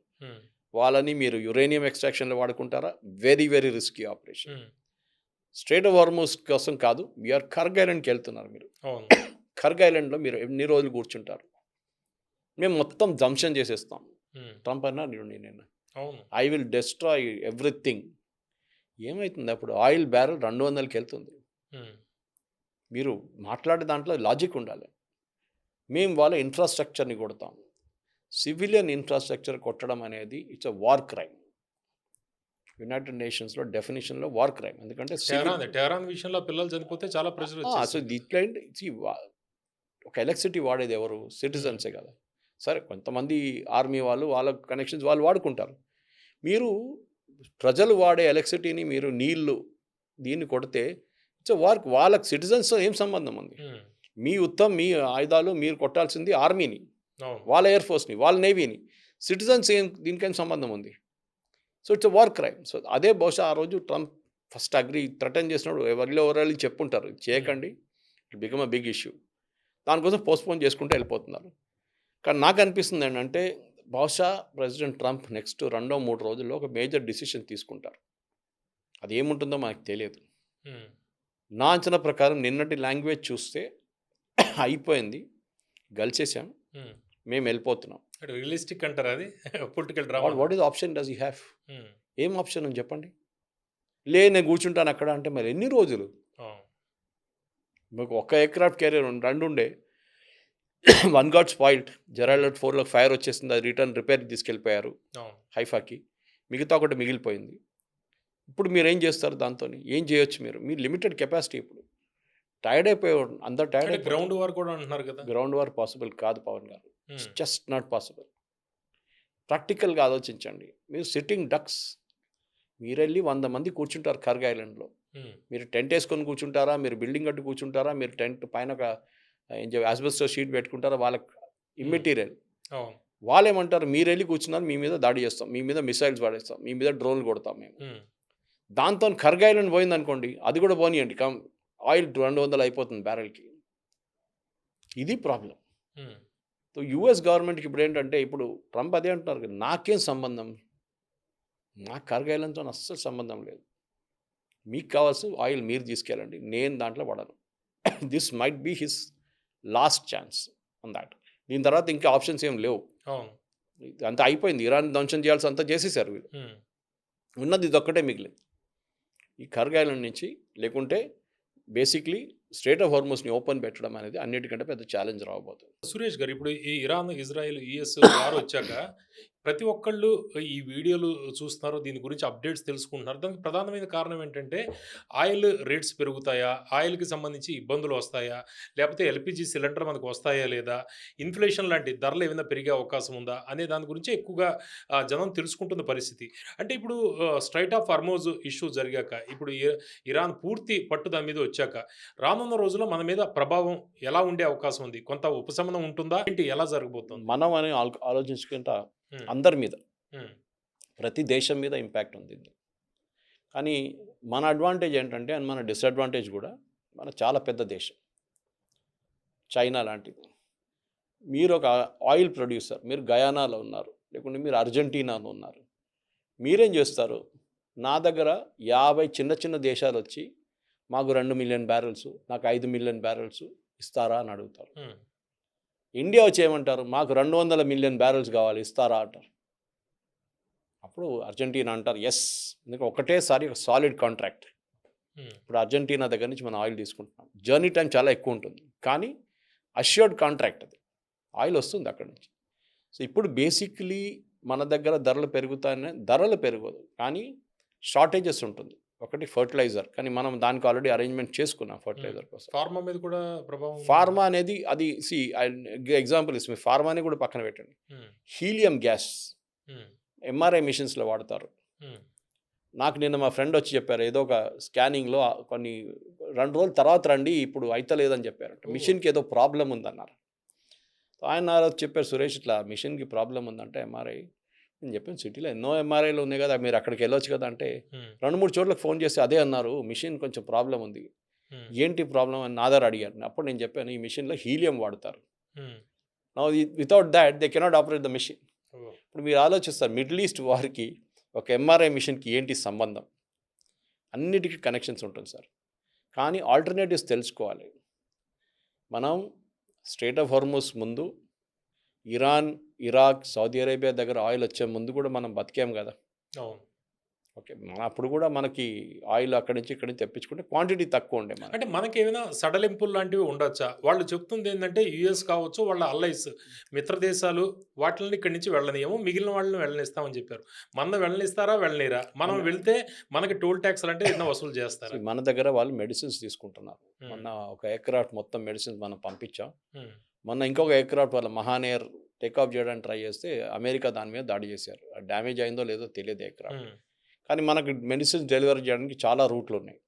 వాళ్ళని మీరు యురేనియం ఎక్స్ట్రాక్షన్లో వాడుకుంటారా? Very very risky operation. Strait of Hormuz కోసం కాదు, వీఆర్ కర్గ్ ఐలాండ్కి వెళ్తున్నారు. మీరు కర్గ్ ఐలాండ్లో మీరు ఎన్ని రోజులు కూర్చుంటారు? మేము మొత్తం ధ్వంసం చేసేస్తాం. ట్రంప్ అన్నాడు, నేను ఐ విల్ డెస్ట్రాయ్ ఎవ్రీథింగ్. ఏమవుతుంది అప్పుడు? ఆయిల్ బ్యారెల్ 200కి వెళ్తుంది. మీరు మాట్లాడే దాంట్లో లాజిక్ ఉండాలి. మేము వాళ్ళ ఇన్ఫ్రాస్ట్రక్చర్ని కొడతాం. సివిలియన్ ఇన్ఫ్రాస్ట్రక్చర్ కొట్టడం అనేది it's a war crime. United నేషన్స్లో డెఫినేషన్లో వార్ క్రైమ్. ఎందుకంటే టెహరాన్ విషయంలో పిల్లలు చనిపోతే చాలా ప్రెషర్ అసలు దీంట్లో ఒక ఎలక్ట్రిసిటీ వాడేది ఎవరు? సిటిజన్సే కదా. సరే, కొంతమంది ఆర్మీ వాళ్ళు, వాళ్ళ కనెక్షన్స్ వాళ్ళు వాడుకుంటారు. మీరు ప్రజలు వాడే ఎలక్ట్రిసిటీని, మీరు నీళ్లు దీన్ని కొడితే ఇట్స్ వార్. వాళ్ళకి సిటిజన్స్తో ఏం సంబంధం ఉంది? మీ యుద్ధం, మీ ఆయుధాలు మీరు కొట్టాల్సింది ఆర్మీని, వాళ్ళ ఎయిర్ ఫోర్స్ని, వాళ్ళ నేవీని. సిటిజన్స్ దీనికేం సంబంధం ఉంది? So its war crime. So అదే బహుశా ఆ రోజు ట్రంప్ ఫస్ట్ థ్రెటన్ చేసినప్పుడు ఎవరు చెప్పుంటారు, చేయకండి, it become a big issue. దానికోసం పోస్ట్పోన్ చేసుకుంటూ వెళ్ళిపోతున్నారు. కానీ నాకు అనిపిస్తుంది ఏంటంటే బహుశా ప్రెసిడెంట్ ట్రంప్ నెక్స్ట్ 2-3 రోజుల్లో ఒక మేజర్ డిసిషన్ తీసుకుంటారు. అది ఏముంటుందో మనకు తెలియదు. నా అంచనా ప్రకారం నిన్నటి లాంగ్వేజ్ చూస్తే అయిపోయింది, గెలిచేసాం, మేము వెళ్ళిపోతున్నాం. రియలిస్టిక్ అంటారు అది? Political drama. What is option does you have? ఏం ఆప్షన్ అని చెప్పండి. నేను కూర్చుంటాను అక్కడ అంటే మరి ఎన్ని రోజులు? మీకు ఒక్క ఎయిర్క్రాఫ్ట్ క్యారియర్ 2 ఉండే, 1 గాట్ స్పాయిల్డ్. జెరాల్డ్ 4లో ఫైర్ వచ్చేసింది, అది రిటర్న్ రిపేర్కి తీసుకెళ్ళిపోయారు హైఫాకి. మిగతా ఒకటి మిగిలిపోయింది. ఇప్పుడు మీరు ఏం చేస్తారు దాంతో? ఏం చేయొచ్చు? మీరు లిమిటెడ్ కెపాసిటీ. ఇప్పుడు టైర్డ్ అయిపోయారు, అందరు టైర్డ్. గ్రౌండ్ వార్ కూడా అంటున్నారు కదా. గ్రౌండ్ వార్ పాసిబుల్ కాదు పవన్ గారు, జస్ట్ నాట్ పాసిబుల్. ప్రాక్టికల్గా ఆలోచించండి. మీరు సిట్టింగ్ డక్స్, మీరు వెళ్ళి 100 మంది కూర్చుంటారు కర్గ్ ఐలాండ్లో. మీరు టెంట్ వేసుకొని కూర్చుంటారా? మీరు బిల్డింగ్ కట్టు కూర్చుంటారా? మీరు టెంట్ పైన ఒక ఆస్బెస్టాస్ షీట్ పెట్టుకుంటారా? వాళ్ళకి ఇమ్మెటీరియల్. వాళ్ళు ఏమంటారు? మీరు వెళ్ళి కూర్చున్నారు, మీ మీద దాడి చేస్తాం, మీ మీద మిసైల్స్ పడేస్తాం, మీ మీద డ్రోన్లు కొడతాం మేము. దాంతో కర్గ్ ఐలాండ్ పోయింది అనుకోండి, అది కూడా పోనీయండి, ఆయిల్ 200 అయిపోతుంది బ్యారెల్కి. ఇది ప్రాబ్లం. సో యూఎస్ గవర్నమెంట్కి ఇప్పుడు ఏంటంటే, ఇప్పుడు ట్రంప్ అదే అంటున్నారు కదా, నాకేం సంబంధం, నాకు కర్గ్ ఐలాండ్తో అస్సలు సంబంధం లేదు, మీకు కావాల్సిన ఆయిల్ మీరు తీసుకెళ్ళండి, నేను దాంట్లో పడను. This might be his last chance on that. దీని తర్వాత ఇంకా ఆప్షన్స్ ఏం లేవు, అంతా అయిపోయింది. ఇరాన్ ధ్వంసం చేయాల్సి అంతా చేసేసారు వీళ్ళు, ఉన్నది ఇదొక్కటే మిగిలింది, ఈ కర్గ్ ఐలాండ్ నుంచి. లేకుంటే బేసిక్లీ స్ట్రేట్ ఆఫ్ హార్మోస్ని ఓపెన్ పెట్టడం అనేది అన్నిటికంటే పెద్ద ఛాలెంజ్ రాబోతుంది. సురేష్ గారు, ఇప్పుడు ఈ ఇరాన్, ఇజ్రాయెల్, యుఎస్ వార్ వచ్చాక ప్రతి ఒక్కళ్ళు ఈ వీడియోలు చూస్తున్నారు. దీని గురించి అప్డేట్స్ తెలుసుకుంటున్నారు. దానికి ప్రధానమైన కారణం ఏంటంటే, ఆయిల్ రేట్స్ పెరుగుతాయా? ఆయిల్‌కి సంబంధించి ఇబ్బందులు వస్తాయా? లేపోతే ఎల్‌పీజీ సిలిండర్ మనకు వస్తాయా లేదా? ఇన్‌ఫ్లేషన్ లాంటి ధరలు ఏమైనా పెరిగే అవకాశం ఉందా? అనే దాని గురించి ఎక్కువగా జనం తెలుసుకుంటున్న పరిస్థితి. అంటే ఇప్పుడు స్ట్రైట్ ఆఫ్ హార్మోజ్ ఇష్యూ జరిగాక, ఇప్పుడు ఇరాన్ పూర్తి పట్టు దాని మీద వచ్చాక, రానున్న రోజుల్లో మన మీద ప్రభావం ఎలా ఉండే అవకాశం ఉంది? కొంత ఉపశమనం ఉంటుందా? ఏంటి ఎలా జరగబోతోంది? మనం అని ఆలోచించుకుంటా హ్మ్. అందరి మీద, హ్మ్. ప్రతి దేశం మీద ఇంపాక్ట్ ఉంది ఇది. కానీ మన అడ్వాంటేజ్ ఏంటంటే, అండ్ మన డిసడ్వాంటేజ్ కూడా, మన చాలా పెద్ద దేశం చైనా లాంటిది. మీరు ఒక ఆయిల్ ప్రొడ్యూసర్, మీరు గయానాలో ఉన్నారు, లేకుంటే మీరు అర్జెంటీనాలో ఉన్నారు. మీరేం చేస్తారు? నా దగ్గర 50 చిన్న చిన్న దేశాలు వచ్చి మాకు 2 మిలియన్ బ్యారెల్స్, నాకు 5 మిలియన్ బ్యారెల్స్ ఇస్తారా అని అడుగుతారు. హ్మ్. ఇండియా వచ్చి ఏమంటారు? మాకు 200 మిలియన్ బ్యారెల్స్ కావాలి, ఇస్తారా అంటారు. అప్పుడు అర్జెంటీనా అంటారు ఎస్, ఎందుకంటే ఒకటేసారి ఒక సాలిడ్ కాంట్రాక్ట్. హ్మ్. ఇప్పుడు అర్జెంటీనా దగ్గర నుంచి మనం ఆయిల్ తీసుకుంటున్నాం. జర్నీ టైం చాలా ఎక్కువ ఉంటుంది, కానీ అష్యూర్డ్ కాంట్రాక్ట్ అది. ఆయిల్ వస్తుంది అక్కడి నుంచి. సో ఇప్పుడు బేసిక్లీ మన దగ్గర ధరలు పెరుగుతాయనే, ధరలు పెరగదు కానీ షార్టేజెస్ ఉంటుంది. ఒకటి ఫర్టిలైజర్, కానీ మనం దానికి ఆల్రెడీ అరేంజ్మెంట్ చేసుకున్నాం ఫర్టిలైజర్ కోసం. ఫార్మా మీద కూడా ప్రభావం ఉందా? ఫార్మా అనేది అది ఎగ్జాంపుల్ ఇస్తుంది. ఫార్మాని కూడా పక్కన పెట్టండి. హ్మ్. హీలియం గ్యాస్ హ్మ్. ఎంఆర్ఐ మిషన్స్లో వాడతారు. హ్మ్. నాకు నిన్న మా ఫ్రెండ్ వచ్చి చెప్పారు, ఏదో ఒక స్కానింగ్లో కొన్ని 2 రోజుల తర్వాత రండి, ఇప్పుడు అయితలేదని చెప్పారంట. ఓ. మిషన్కి ఏదో ప్రాబ్లం ఉందన్నారు. ఆయన ఆ రోజు చెప్పారు, సురేష్ ఇట్లా మిషన్కి ప్రాబ్లం ఉందంటే ఎంఆర్ఐ. నేను చెప్పాను, సిటీలో ఎన్నో ఎంఆర్ఐలు ఉన్నాయి కదా, మీరు అక్కడికి వెళ్ళొచ్చు కదా అంటే, హ్మ్. 2-3 చోట్లకు ఫోన్ చేసి అదే అన్నారు, మిషన్ కొంచెం ప్రాబ్లం ఉంది. హ్మ్. ఏంటి ప్రాబ్లం అని నా దగ్గర అడిగారు. అప్పుడు నేను చెప్పాను, ఈ మిషన్లో హీలియం వాడతారు. Hmm. Now without that they cannot operate the mission. Oh. ఇప్పుడు మీరు ఆలోచిస్తారు, మిడిల్ ఈస్ట్ వారికి ఒక ఎంఆర్ఐ మిషన్కి ఏంటి సంబంధం? అన్నిటికీ కనెక్షన్స్ ఉంటుంది సార్. కానీ ఆల్టర్నేటివ్స్ తెలుసుకోవాలి. మనం స్ట్రెయిట్ ఆఫ్ హార్మోస్ ముందు, ఇరాన్, ఇరాక్, సౌదీ అరేబియా దగ్గర ఆయిల్ వచ్చే ముందు కూడా మనం బతికాం కదా. అవును. ఓకే, అప్పుడు కూడా మనకి ఆయిల్ అక్కడి నుంచి ఇక్కడి నుంచి తెప్పించుకుంటే క్వాంటిటీ తక్కువ ఉండే మనకి. అంటే మనకేమైనా సడలింపులు లాంటివి ఉండొచ్చా? వాళ్ళు చెప్తుంది ఏందంటే యూఎస్ కావచ్చు, వాళ్ళ అల్లైస్ మిత్ర దేశాలు వాటిల్ని ఇక్కడి నుంచి వెళ్ళనియ్యము. మిగిలిన వాళ్ళని వెళ్ళనిస్తామని చెప్పారు. మనల్ని వెళ్ళనిస్తారా? వెళ్ళనీయరా? మనం వెళ్తే మనకి టోల్ ట్యాక్స్‌లు అంటే ఏదైనా వసూలు చేస్తారా? మన దగ్గర వాళ్ళు మెడిసిన్స్ తీసుకుంటున్నారు. హ్మ్. మొన్న ఒక ఎయిర్‌క్రాఫ్ట్ మొత్తం మెడిసిన్స్ మనం పంపించాం. హ్మ్. మొన్న ఇంకొక ఎయిర్‌క్రాఫ్ట్ వాళ్ళ మహానేర్ టేకాఫ్ చేయడానికి ట్రై చేస్తే అమెరికా దాని మీద దాడి చేశారు. డ్యామేజ్ అయిందో లేదో తెలియదు ఎయిర్‌క్రాఫ్ట్. హ్మ్. కానీ మనకు మెడిసిన్స్ డెలివరీ చేయడానికి చాలా రూట్లు ఉన్నాయి.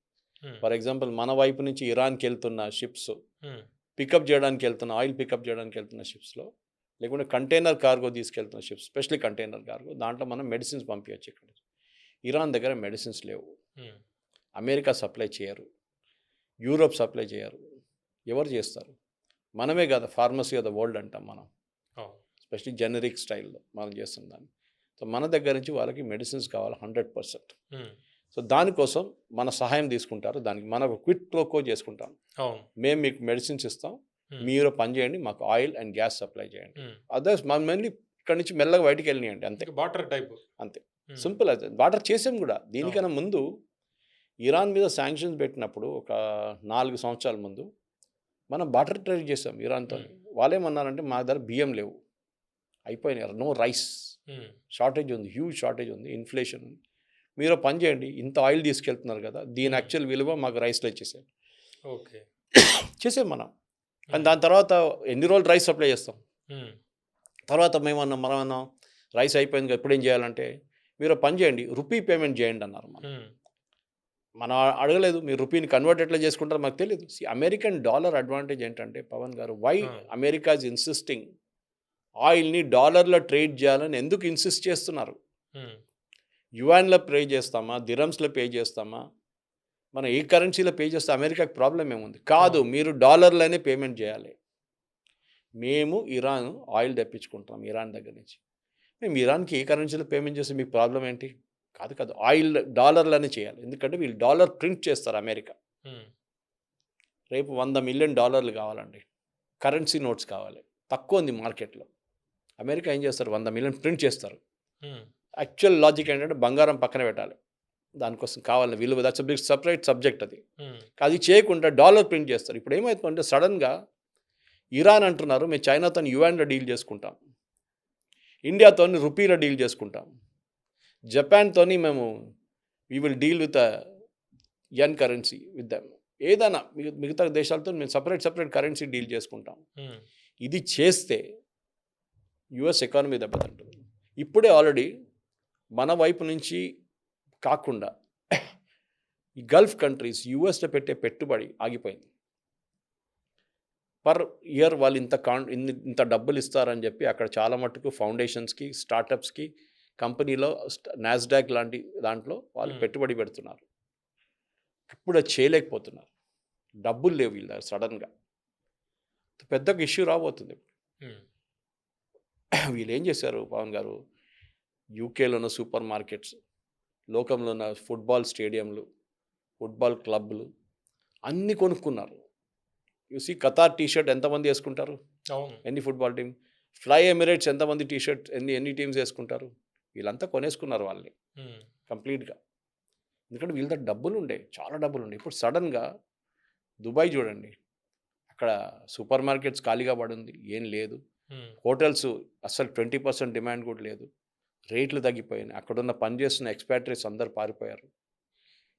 హ్మ్. ఫర్ ఎగ్జాంపుల్ మన వైపు నుంచి ఇరాన్కి వెళ్తున్న షిప్స్, హ్మ్. పికప్ చేయడానికి వెళ్తున్న, ఆయిల్ పికప్ చేయడానికి వెళ్తున్న షిప్స్లో, లేకుంటే కంటైనర్ కార్గో తీసుకెళ్తున్న షిప్స్, స్పెషల్లీ కంటైనర్ కార్గో, దాంట్లో మనం మెడిసిన్స్ పంపించచ్చు. ఇక్కడ ఇరాన్ దగ్గర మెడిసిన్స్ లేవు. హ్మ్. అమెరికా సప్లై చేయరు, యూరోప్ సప్లై చేయరు. ఎవరు చేస్తారు? మనమే కదా ఫార్మసీ ఆఫ్ ద వరల్డ్ అంటాం మనం, అవును. స్పెషల్లీ జెనరిక్ స్టైల్లో మనం చేస్తున్న దాన్ని. సో మన దగ్గర నుంచి వాళ్ళకి మెడిసిన్స్ కావాలి 100%. హ్మ్. సో దానికోసం మన సహాయం తీసుకుంటారు. దానికి మనకు క్విట్ ప్రోకో చేసుకుంటాం. అవును. మేము మీకు మెడిసిన్స్ ఇస్తాం, హ్మ్. మీరు పని చేయండి, మాకు ఆయిల్ అండ్ గ్యాస్ సప్లై చేయండి. హ్మ్. అదర్స్ మళ్ళీ ఇక్కడ నుంచి మెల్లగా బయటికి వెళ్ళినాయండి, అంతే. ఇంకా బార్టర్ టైప్. అంతే, హ్మ్. సింపుల్. అది వాటర్ చేసాం కూడా. దీనికన్నా ముందు ఇరాన్ మీద శాంక్షన్స్ పెట్టినప్పుడు ఒక 4 సంవత్సరాల ముందు మనం బార్టర్ ట్రేడ్ చేసాం ఇరాన్తో. వాళ్ళేమన్నారంటే, మా దగ్గర బియ్యం లేవు, అయిపోయినాయి, నో రైస్, హ్మ్. షార్టేజ్ ఉంది, హ్యూజ్ షార్టేజ్ ఉంది, ఇన్ఫ్లేషన్ ఉంది. మీరు పని చేయండి, ఇంత ఆయిల్ తీసుకెళ్తున్నారు కదా, దీని యాక్చువల్ విలువ మాకు రైస్లో ఇచ్చేసారు. ఓకే. చేసాం మనం. కానీ దాని తర్వాత ఎన్ని రోజులు రైస్ సప్లై చేస్తాం? హ్మ్. తర్వాత మనమన్నాం రైస్ అయిపోయింది కదా, ఇప్పుడు ఏం చేయాలంటే, మీరు పని చేయండి, రూపీ పేమెంట్ చేయండి అన్నారు. హ్మ్. మనం అడగలేదు, మీరు రూపీని కన్వర్ట్ ఎట్లా చేసుకుంటారో మాకు తెలియదు. అమెరికన్ డాలర్ అడ్వాంటేజ్ ఏంటంటే పవన్ గారు, వై అమెరికా ఇస్ ఇన్సిస్టింగ్ ఆయిల్ని డాలర్లో ట్రేడ్ చేయాలని ఎందుకు ఇన్సిస్ట్ చేస్తున్నారు? హ్మ్. యువాన్లో పే చేస్తామా, దిరమ్స్లో పే చేస్తామా, మనం ఏ కరెన్సీలో పే చేస్తే అమెరికాకి ప్రాబ్లం ఏముంది? కాదు, మీరు డాలర్లోనే పేమెంట్ చేయాలి. మేము ఇరాన్ ఆయిల్ తెప్పించుకుంటాం ఇరాన్ దగ్గర నుంచి, మేము ఇరాన్కి ఏ కరెన్సీలో పేమెంట్ చేస్తే మీకు ప్రాబ్లం ఏంటి? కాదు, ఆయిల్ డాలర్లోనే చేయాలి. ఎందుకంటే వీళ్ళు డాలర్ ప్రింట్ చేస్తారు అమెరికా. హ్మ్. రేపు $100 మిలియన్ కావాలండి, కరెన్సీ నోట్స్ కావాలి, తక్కువ ఉంది మార్కెట్లో. అమెరికా ఏం చేస్తారు? 100 మిలియన్ ప్రింట్ చేస్తారు. హ్మ్. యాక్చువల్ లాజిక్ ఏంటంటే బంగారం పక్కన పెట్టాలి, దానికోసం కావాలని విలువ, దట్స్ బిగ్ సపరేట్ సబ్జెక్ట్ అది. హ్మ్. అది చేయకుండా డాలర్ ప్రింట్ చేస్తారు. ఇప్పుడు ఏమవుతుందంటే, సడన్గా ఇరాన్ అంటున్నారు మేము చైనాతో యువాన్లో డీల్ చేసుకుంటాం. ఇండియాతోని రూపీలో డీల్ చేసుకుంటాం. జపాన్తోని మేము we will deal with yen currency with them. ఏదైనా మిగతా దేశాలతో మేము సపరేట్ కరెన్సీ డీల్ చేసుకుంటాం. ఇది చేస్తే యుఎస్ ఎకానమీ దెబ్బతింటుంది. ఇప్పుడే ఆల్రెడీ మన వైపు నుంచి కాకుండా ఈ గల్ఫ్ కంట్రీస్ యుఎస్లో పెట్టే పెట్టుబడి ఆగిపోయింది. పర్ ఇయర్ వాళ్ళు ఇంత డబ్బులు ఇస్తారని చెప్పి అక్కడ చాలా మట్టుకు ఫౌండేషన్స్కి, స్టార్టప్స్కి, కంపెనీలో నాస్డాక్ లాంటి దాంట్లో వాళ్ళు పెట్టుబడి పెడుతున్నారు. ఇప్పుడు అది చేయలేకపోతున్నారు. డబ్బులు లేవు వీళ్ళ దగ్గర. సడన్గా పెద్దగా ఇష్యూ రాబోతుంది. వీళ్ళు ఏం చేశారు పవన్ గారు, యూకేలో ఉన్న సూపర్ మార్కెట్స్, లోకంలో ఉన్న ఫుట్బాల్ స్టేడియంలు, ఫుట్బాల్ క్లబ్లు అన్నీ కొనుక్కున్నారు. యూసీ ఖతార్ టీషర్ట్ ఎంతమంది వేసుకుంటారు? ఎన్ని ఫుట్బాల్ టీం? ఫ్లై ఎమిరేట్స్ ఎంతమంది టీషర్ట్ ఎన్ని టీమ్స్ వేసుకుంటారు? వీళ్ళంతా కొనేసుకున్నారు వాళ్ళని కంప్లీట్గా. ఎందుకంటే వీళ్ళ దగ్గర డబ్బులు ఉండే, చాలా డబ్బులు ఉండే. ఇప్పుడు సడన్గా దుబాయ్ చూడండి, అక్కడ సూపర్ మార్కెట్స్ ఖాళీగా పడింది, ఏం లేదు. హోటల్స్ అసలు 20% డిమాండ్ కూడా లేదు. రేట్లు తగ్గిపోయినాయి. అక్కడున్న పనిచేస్తున్న ఎక్స్పాట్రీస్ అందరు పారిపోయారు.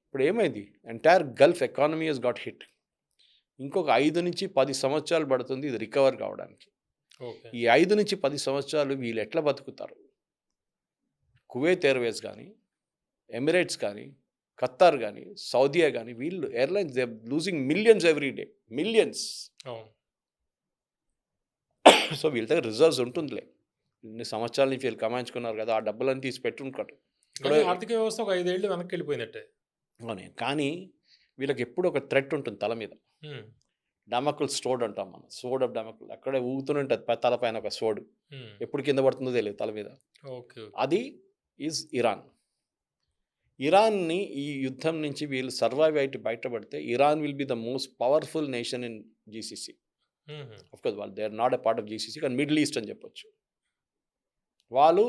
ఇప్పుడు ఏమైంది? Entire Gulf economy has got hit. ఇంకొక 5 నుంచి 10 సంవత్సరాలు పడుతుంది ఇది రికవర్ కావడానికి. ఈ 5 నుంచి 10 సంవత్సరాలు వీళ్ళు ఎట్లా బతుకుతారు? కువైత్ ఎయిర్వేస్ కానీ, ఎమిరేట్స్ కానీ, ఖతార్ కానీ, సౌదియా కానీ, వీళ్ళు airlines they losing millions every day, millions. So వీళ్ళ దగ్గర రిజర్వ్స్ ఉంటుందిలే. ఇన్ని సంవత్సరాల నుంచి వీళ్ళు కమాయించుకున్నారు కదా, ఆ డబ్బులన్నీ తీసి పెట్టుంటారు. ఆర్థిక వ్యవస్థ ఒక 5 ఏళ్ళు వెనక్కి వెళ్ళిపోయినట్టే. అవునే, కానీ వీళ్ళకి ఎప్పుడు ఒక థ్రెట్ ఉంటుంది తల మీద. డామకుల్ స్టోడ్ అంటాం మనం, స్వోర్డ్ ఆఫ్ డామకుల్. అక్కడే ఊగుతూనే ఉంటుంది తలపైన ఒక స్వోర్డ్. ఎప్పుడు కింద పడుతుందో తెలియదు తల మీద. అది ఈజ్ ఇరాన్. ఇరాన్ని ఈ యుద్ధం నుంచి వీళ్ళు సర్వైవ్ అయితే బయటపడితే Iran will be the most powerful nation in GCC. Of course వాళ్ళు they are not a part of GCC, కానీ మిడిల్ ఈస్ట్ అని చెప్పొచ్చు. వాళ్ళు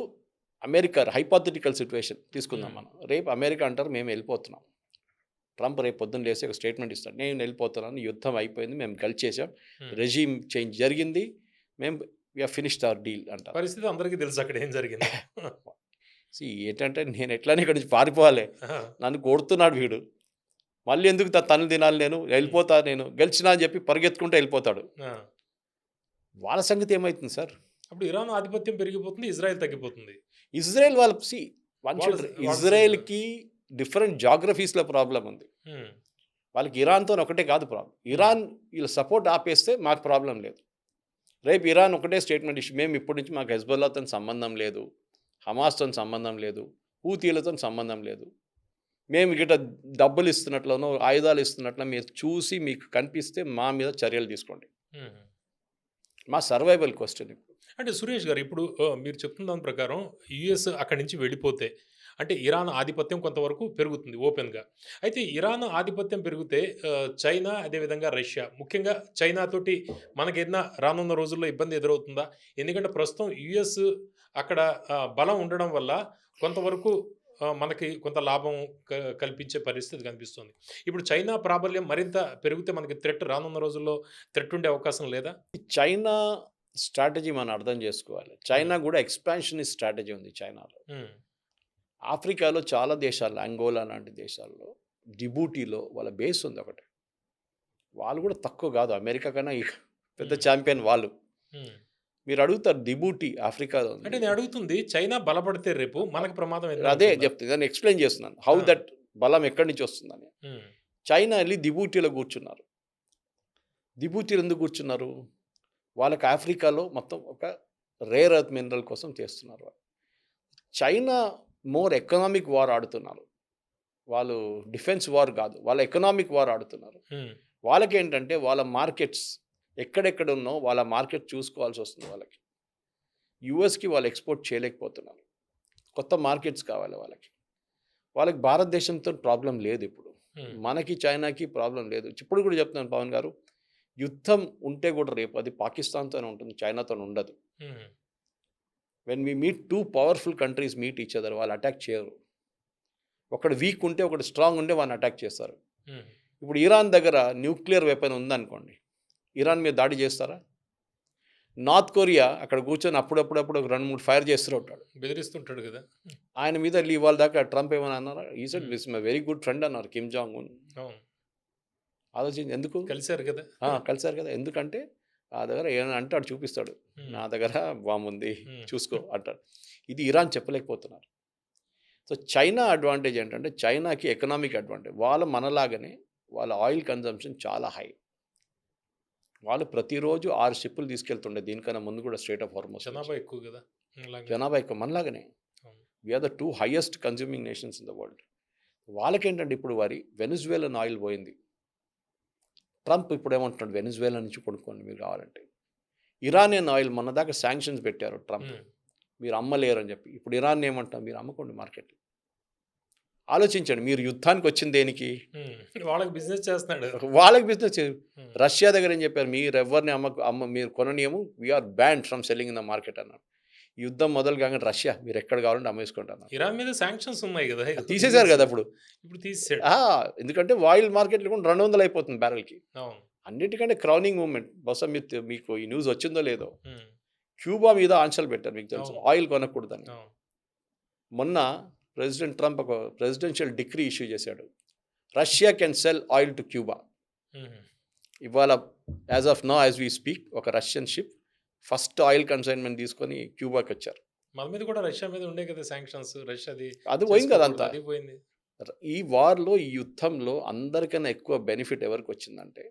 అమెరికా హైపోథెటికల్ సిచ్యువేషన్ తీసుకుందాం మనం. రేపు అమెరికా అంటారు మేము వెళ్ళిపోతున్నాం. ట్రంప్ రేపు పొద్దున్న లేసి ఒక స్టేట్మెంట్ ఇస్తాడు, నేను వెళ్ళిపోతున్నాను, యుద్ధం అయిపోయింది, మేము గెలిచేసాం, రెజీమ్ చేంజ్ జరిగింది, మేము వి ఫినిష్డ్ అవర్ డీల్ అంటారు. పరిస్థితి అందరికీ తెలుసు అక్కడ ఏం జరిగింది. ఏంటంటే నేను ఎట్లానే ఇక్కడి నుంచి పారిపోవాలి, నన్ను కొడుతున్నాడు వీడు, మళ్ళీ ఎందుకు తను తినాలి, నేను వెళ్ళిపోతా, నేను గెలిచినా అని చెప్పి పరిగెత్తుకుంటూ వెళ్ళిపోతాడు. వాళ్ళ సంగతి ఏమవుతుంది సార్? అప్పుడు ఇరాన్ ఆధిపత్యం పెరిగిపోతుంది, ఇజ్రాయెల్ తగ్గిపోతుంది. ఇజ్రాయెల్ వాళ్ళ ఇజ్రాయెల్కి డిఫరెంట్ జాగ్రఫీస్లో ప్రాబ్లం ఉంది. వాళ్ళకి ఇరాన్తో ఒకటే కాదు ప్రాబ్లం. ఇరాన్ వీళ్ళ సపోర్ట్ ఆపేస్తే మాకు ప్రాబ్లం లేదు. రేపు ఇరాన్ ఒకటే స్టేట్మెంట్ ఇష్యూ, మేము ఇప్పటి నుంచి మాకు హెజ్బొల్లాతో సంబంధం లేదు, హమాస్తో సంబంధం లేదు, హూతీలతో సంబంధం లేదు, మేము గిట్ట డబ్బులు ఇస్తున్నట్లనో ఆయుధాలు ఇస్తున్నట్లు మీరు చూసి మీకు కనిపిస్తే మా మీద చర్యలు తీసుకోండి. మా సర్వైవల్ క్వశ్చన్. అంటే సురేష్ గారు, ఇప్పుడు మీరు చెప్తున్న దాని ప్రకారం యుఎస్ అక్కడి నుంచి వెళ్ళిపోతే అంటే ఇరాన్ ఆధిపత్యం కొంతవరకు పెరుగుతుంది ఓపెన్గా. అయితే ఇరాన్ ఆధిపత్యం పెరిగితే చైనా, అదేవిధంగా రష్యా, ముఖ్యంగా చైనాతోటి మనకేదైనా రానున్న రోజుల్లో ఇబ్బంది ఎదురవుతుందా? ఎందుకంటే ప్రస్తుతం యుఎస్ అక్కడ బలం ఉండడం వల్ల కొంతవరకు మనకి కొంత లాభం కల్పించే పరిస్థితి కనిపిస్తుంది. ఇప్పుడు చైనా ప్రాబల్యం మరింత పెరిగితే మనకి థ్రెట్ రానున్న రోజుల్లో థ్రెట్ ఉండే అవకాశం లేదా? చైనా స్ట్రాటజీ మనం అర్థం చేసుకోవాలి. చైనా కూడా ఎక్స్పాన్షనిస్ట్ స్ట్రాటజీ ఉంది చైనాలో. ఆఫ్రికాలో చాలా దేశాల్లో, అంగోలా లాంటి దేశాల్లో, జిబూటీలో వాళ్ళ బేస్ ఉంది ఒకటి. వాళ్ళు కూడా తక్కువ కాదు, అమెరికా కన్నా పెద్ద ఛాంపియన్ వాళ్ళు. మీరు అడుగుతారు జిబూటీ ఆఫ్రికాలో అంటే నేను అడుగుతుంది, చైనా బలపడితే రేపు మనకు ప్రమాదం. అదే చెప్తుంది, దాన్ని ఎక్స్ప్లెయిన్ చేస్తున్నాను హౌ దట్ బలం ఎక్కడి నుంచి వస్తుందని. చైనా వెళ్ళి జిబూటీలో కూర్చున్నారు. జిబూటీలో ఎందుకు కూర్చున్నారు? వాళ్ళకి ఆఫ్రికాలో మొత్తం ఒక రేర్ ఎర్త్ మినరల్ కోసం చేస్తున్నారు. చైనా మోర్ ఎకనామిక్ వార్ ఆడుతున్నారు. వాళ్ళు డిఫెన్స్ వార్ కాదు, వాళ్ళ ఎకనామిక్ వార్ ఆడుతున్నారు. వాళ్ళకి ఏంటంటే వాళ్ళ మార్కెట్స్ ఎక్కడెక్కడ ఉన్నో వాళ్ళ మార్కెట్ చూసుకోవాల్సి వస్తుంది. వాళ్ళకి యుఎస్కి వాళ్ళు ఎక్స్పోర్ట్ చేయలేకపోతున్నారు. కొత్త మార్కెట్స్ కావాలి వాళ్ళకి. వాళ్ళకి భారతదేశంతో ప్రాబ్లం లేదు ఇప్పుడు. మనకి చైనాకి ప్రాబ్లం లేదు. ఇప్పుడు కూడా చెప్తున్నాను పవన్ గారు, యుద్ధం ఉంటే కూడా రేపు అది పాకిస్తాన్తోనే ఉంటుంది, చైనాతో ఉండదు. When we meet two powerful countries meet each other, వాళ్ళు అటాక్ చేయరు. ఒకడు వీక్ ఉంటే ఒకడు స్ట్రాంగ్ ఉంటే వాళ్ళని అటాక్ చేస్తారు. ఇప్పుడు ఇరాన్ దగ్గర న్యూక్లియర్ వెపన్ ఉందనుకోండి, ఇరాన్ మీద దాడి చేస్తారా? నార్త్ కొరియా అక్కడ కూర్చొని అప్పుడప్పుడు ఒక 2-3 ఫైర్ చేస్తూ ఉంటాడు. బెదిరిస్తుంటాడు కదా. ఆయన మీద ఇవాళ దాకా ట్రంప్ ఏమైనా అన్నారా? ఈ said Hmm. This my very good friend అన్నారు కిమ్ జాంగ్ ఉన్. అవును, ఆలోచించి ఎందుకు? కలిశారు కదా. కలిసారు కదా. ఎందుకంటే ఆ దగ్గర ఏమైనా అంటే ఆడు చూపిస్తాడు. నా దగ్గర బాంబు ఉంది చూసుకో అంటాడు. ఇది ఇరాన్ చెప్పలేకపోతున్నారు. సో చైనా అడ్వాంటేజ్ ఏంటంటే చైనాకి ఎకనామిక్ అడ్వాంటేజ్. వాళ్ళు మనలాగానే వాళ్ళ ఆయిల్ కన్జంప్షన్ చాలా హై. వాళ్ళు ప్రతిరోజు 6 షిప్పులు తీసుకెళ్తుండే దీనికన్నా ముందు కూడా స్ట్రేట్ ఆఫ్ హార్మస్. జనాభా ఎక్కువ కదా. అలాగే. జనాభా ఎక్కువ మనలాగానే. అవును. We're the 2 highest consuming nations in the world. వాళ్ళకేంటంటే ఇప్పుడు వారి వెనిజువేలన్ ఆయిల్ పోయింది. ట్రంప్ ఇప్పుడు ఏమంటున్నాడు, వెనిజువేలా నుంచి కొనుక్కోండి మీరు కావాలంటే. ఇరానియన్ ఆయిల్ మొన్న దాకా శాంక్షన్స్ పెట్టారు ట్రంప్, ఉమ్. మీరు అమ్మలేరు అని చెప్పి. ఇప్పుడు ఇరాన్ ఏమంటారు, మీరు అమ్ముకోండి మార్కెట్. ఆలోచించండి, మీరు యుద్ధానికి వచ్చింది దేనికి? ఉమ్. వాళ్ళకి బిజినెస్ చేస్తున్నాడు. వాళ్ళకి బిజినెస్. ఉమ్. రష్యా దగ్గర ఏం చెప్పారు, మీరు ఎవరిని మీరు కొననీయము, we're ban from selling in the market అన్నారు. యుద్ధం మొదలు కాగానే రష్యా మీరు ఎక్కడ కావాలంటే అమ్మేసుకుంటున్నారు. ఇరాన్ మీద శాంక్షన్స్ ఉన్నాయి కదా. తీసేశారు కదా అప్పుడు. ఇప్పుడు తీసేసాడు. ఎందుకంటే ఆయిల్ మార్కెట్లో కూడా 200 అయిపోతుంది బ్యారెల్కి. అవును. అన్నిటికంటే క్రౌనింగ్ మూమెంట్, బహుశా మీకు ఈ న్యూస్ వచ్చిందో లేదో, ఉమ్. క్యూబా మీద ఆంక్షలు పెట్టారు, మీకు తెలుసు, అవును. ఆయిల్ కొనకూడదని. అవును. మొన్న ప్రెసిడెంట్ ట్రంప్ ఒక ప్రెసిడెన్షియల్ డిక్రీ ఇష్యూ చేశాడు, Russia can sell oil to Cuba. Um. ఇవాళ as of now as we speak ఒక Russian ship first oil consignment తీసుకొని క్యూబాకి వచ్చారు. మన మీద కూడా రష్యా మీద ఉండే కదా శాంక్షన్స్. రష్యాది అది పోయింది కదా అంతా. అది పోయింది. ఈ వార్లో, ఈ యుద్ధంలో అందరికన్నా ఎక్కువ బెనిఫిట్ ఎవరికి వచ్చిందంటే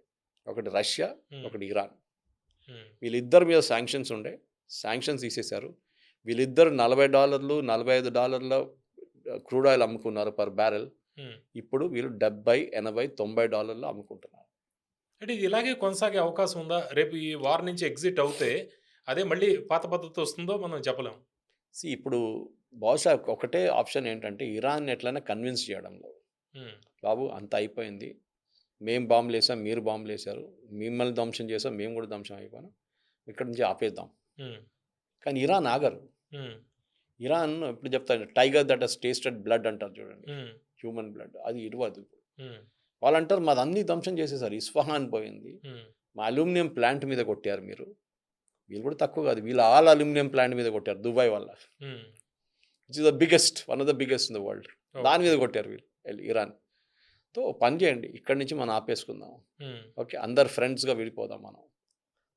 ఒకటి రష్యా, ఉమ్. ఒకటి ఇరాన్. ఉమ్. వీళ్ళిద్దరి మీద శాంక్షన్స్ ఉండే, శాంక్షన్స్ తీసేశారు. వీళ్ళిద్దరు $40, $45 క్రూడ్ ఆయిల్ అమ్ముకున్నారు పర్ బ్యారెల్. ఉమ్. ఇప్పుడు వీళ్ళు $70, $80, $90 అమ్ముకుంటున్నారు. అంటే ఇది ఇలాగే కొనసాగే అవకాశం ఉందా? రేపు ఈ వార్ నుంచి ఎగ్జిట్ అవుతే అదే మళ్ళీ పాత పద్ధతి వస్తుందో మనం చెప్పలేం. ఇప్పుడు బహుశా ఒకటే ఆప్షన్ ఏంటంటే ఇరాన్ ఎట్లయినా కన్విన్స్ చేయడంలో, ఉమ్. బాబు అంత అయిపోయింది, మేము బాంబులు వేసాం, మీరు బాంబులు వేశారు, మిమ్మల్ని ధ్వంసం చేసాం, మేము కూడా ధ్వంసం అయిపోయాం, ఇక్కడి నుంచి ఆపేద్దాం. ఉమ్. కానీ ఇరాన్ ఆగరు. ఉమ్. ఇరాన్ ఇప్పుడు చెప్తాను, tiger that has tasted blood అంటారు చూడండి, ఉమ్. హ్యూమన్ బ్లడ్, అది ఇవ్వదు. ఉమ్. వాళ్ళు అంటారు మాది అన్ని ధ్వంసం చేసేసారు, ఇస్ఫహాన్ పోయింది, ఉమ్. మా అల్యూమినియం ప్లాంట్ మీద కొట్టారు మీరు. వీళ్ళు కూడా తక్కువ కాదు, వీళ్ళు ఆల్ అల్యూమినియం ప్లాంట్ మీద కొట్టారు దుబాయ్ వల్ల, um. Which is the biggest, one of the biggest in the world. దాని మీద కొట్టారు వీళ్ళు ఇరాన్. తో పని చేయండి, ఇక్కడి నుంచి మనం ఆపేసుకుందాం, ఉమ్. ఓకే, అందరు ఫ్రెండ్స్గా విడిపోదాం, మనం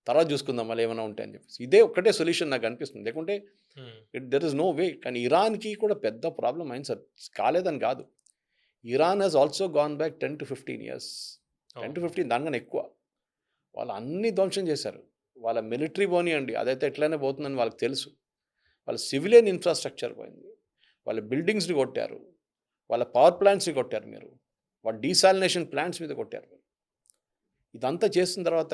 తర్వాత చూసుకుందాం మళ్ళీ ఏమైనా ఉంటాయని చెప్పేసి. ఇదే ఒక్కటే సొల్యూషన్ నాకు అనిపిస్తుంది, లేకుంటే um. There is no way. కానీ ఇరాన్కి కూడా పెద్ద ప్రాబ్లం అయింది సార్, కాలేదని కాదు. Iran has also gone back 10 to 15 years, 10 to 15 దానికన్నా ఎక్కువ. వాళ్ళు అన్ని ధ్వంసం చేశారు. వాళ్ళ మిలిటరీ పోనీయండి, అదైతే ఎట్లయినా పోతుందని వాళ్ళకి తెలుసు. వాళ్ళ సివిలియన్ ఇన్ఫ్రాస్ట్రక్చర్ పోయింది, వాళ్ళ బిల్డింగ్స్ని కొట్టారు, వాళ్ళ పవర్ ప్లాంట్స్ని కొట్టారు మీరు, వాళ్ళ డీసాలినేషన్ ప్లాంట్స్ మీద కొట్టారు మీరు. ఇదంతా చేసిన తర్వాత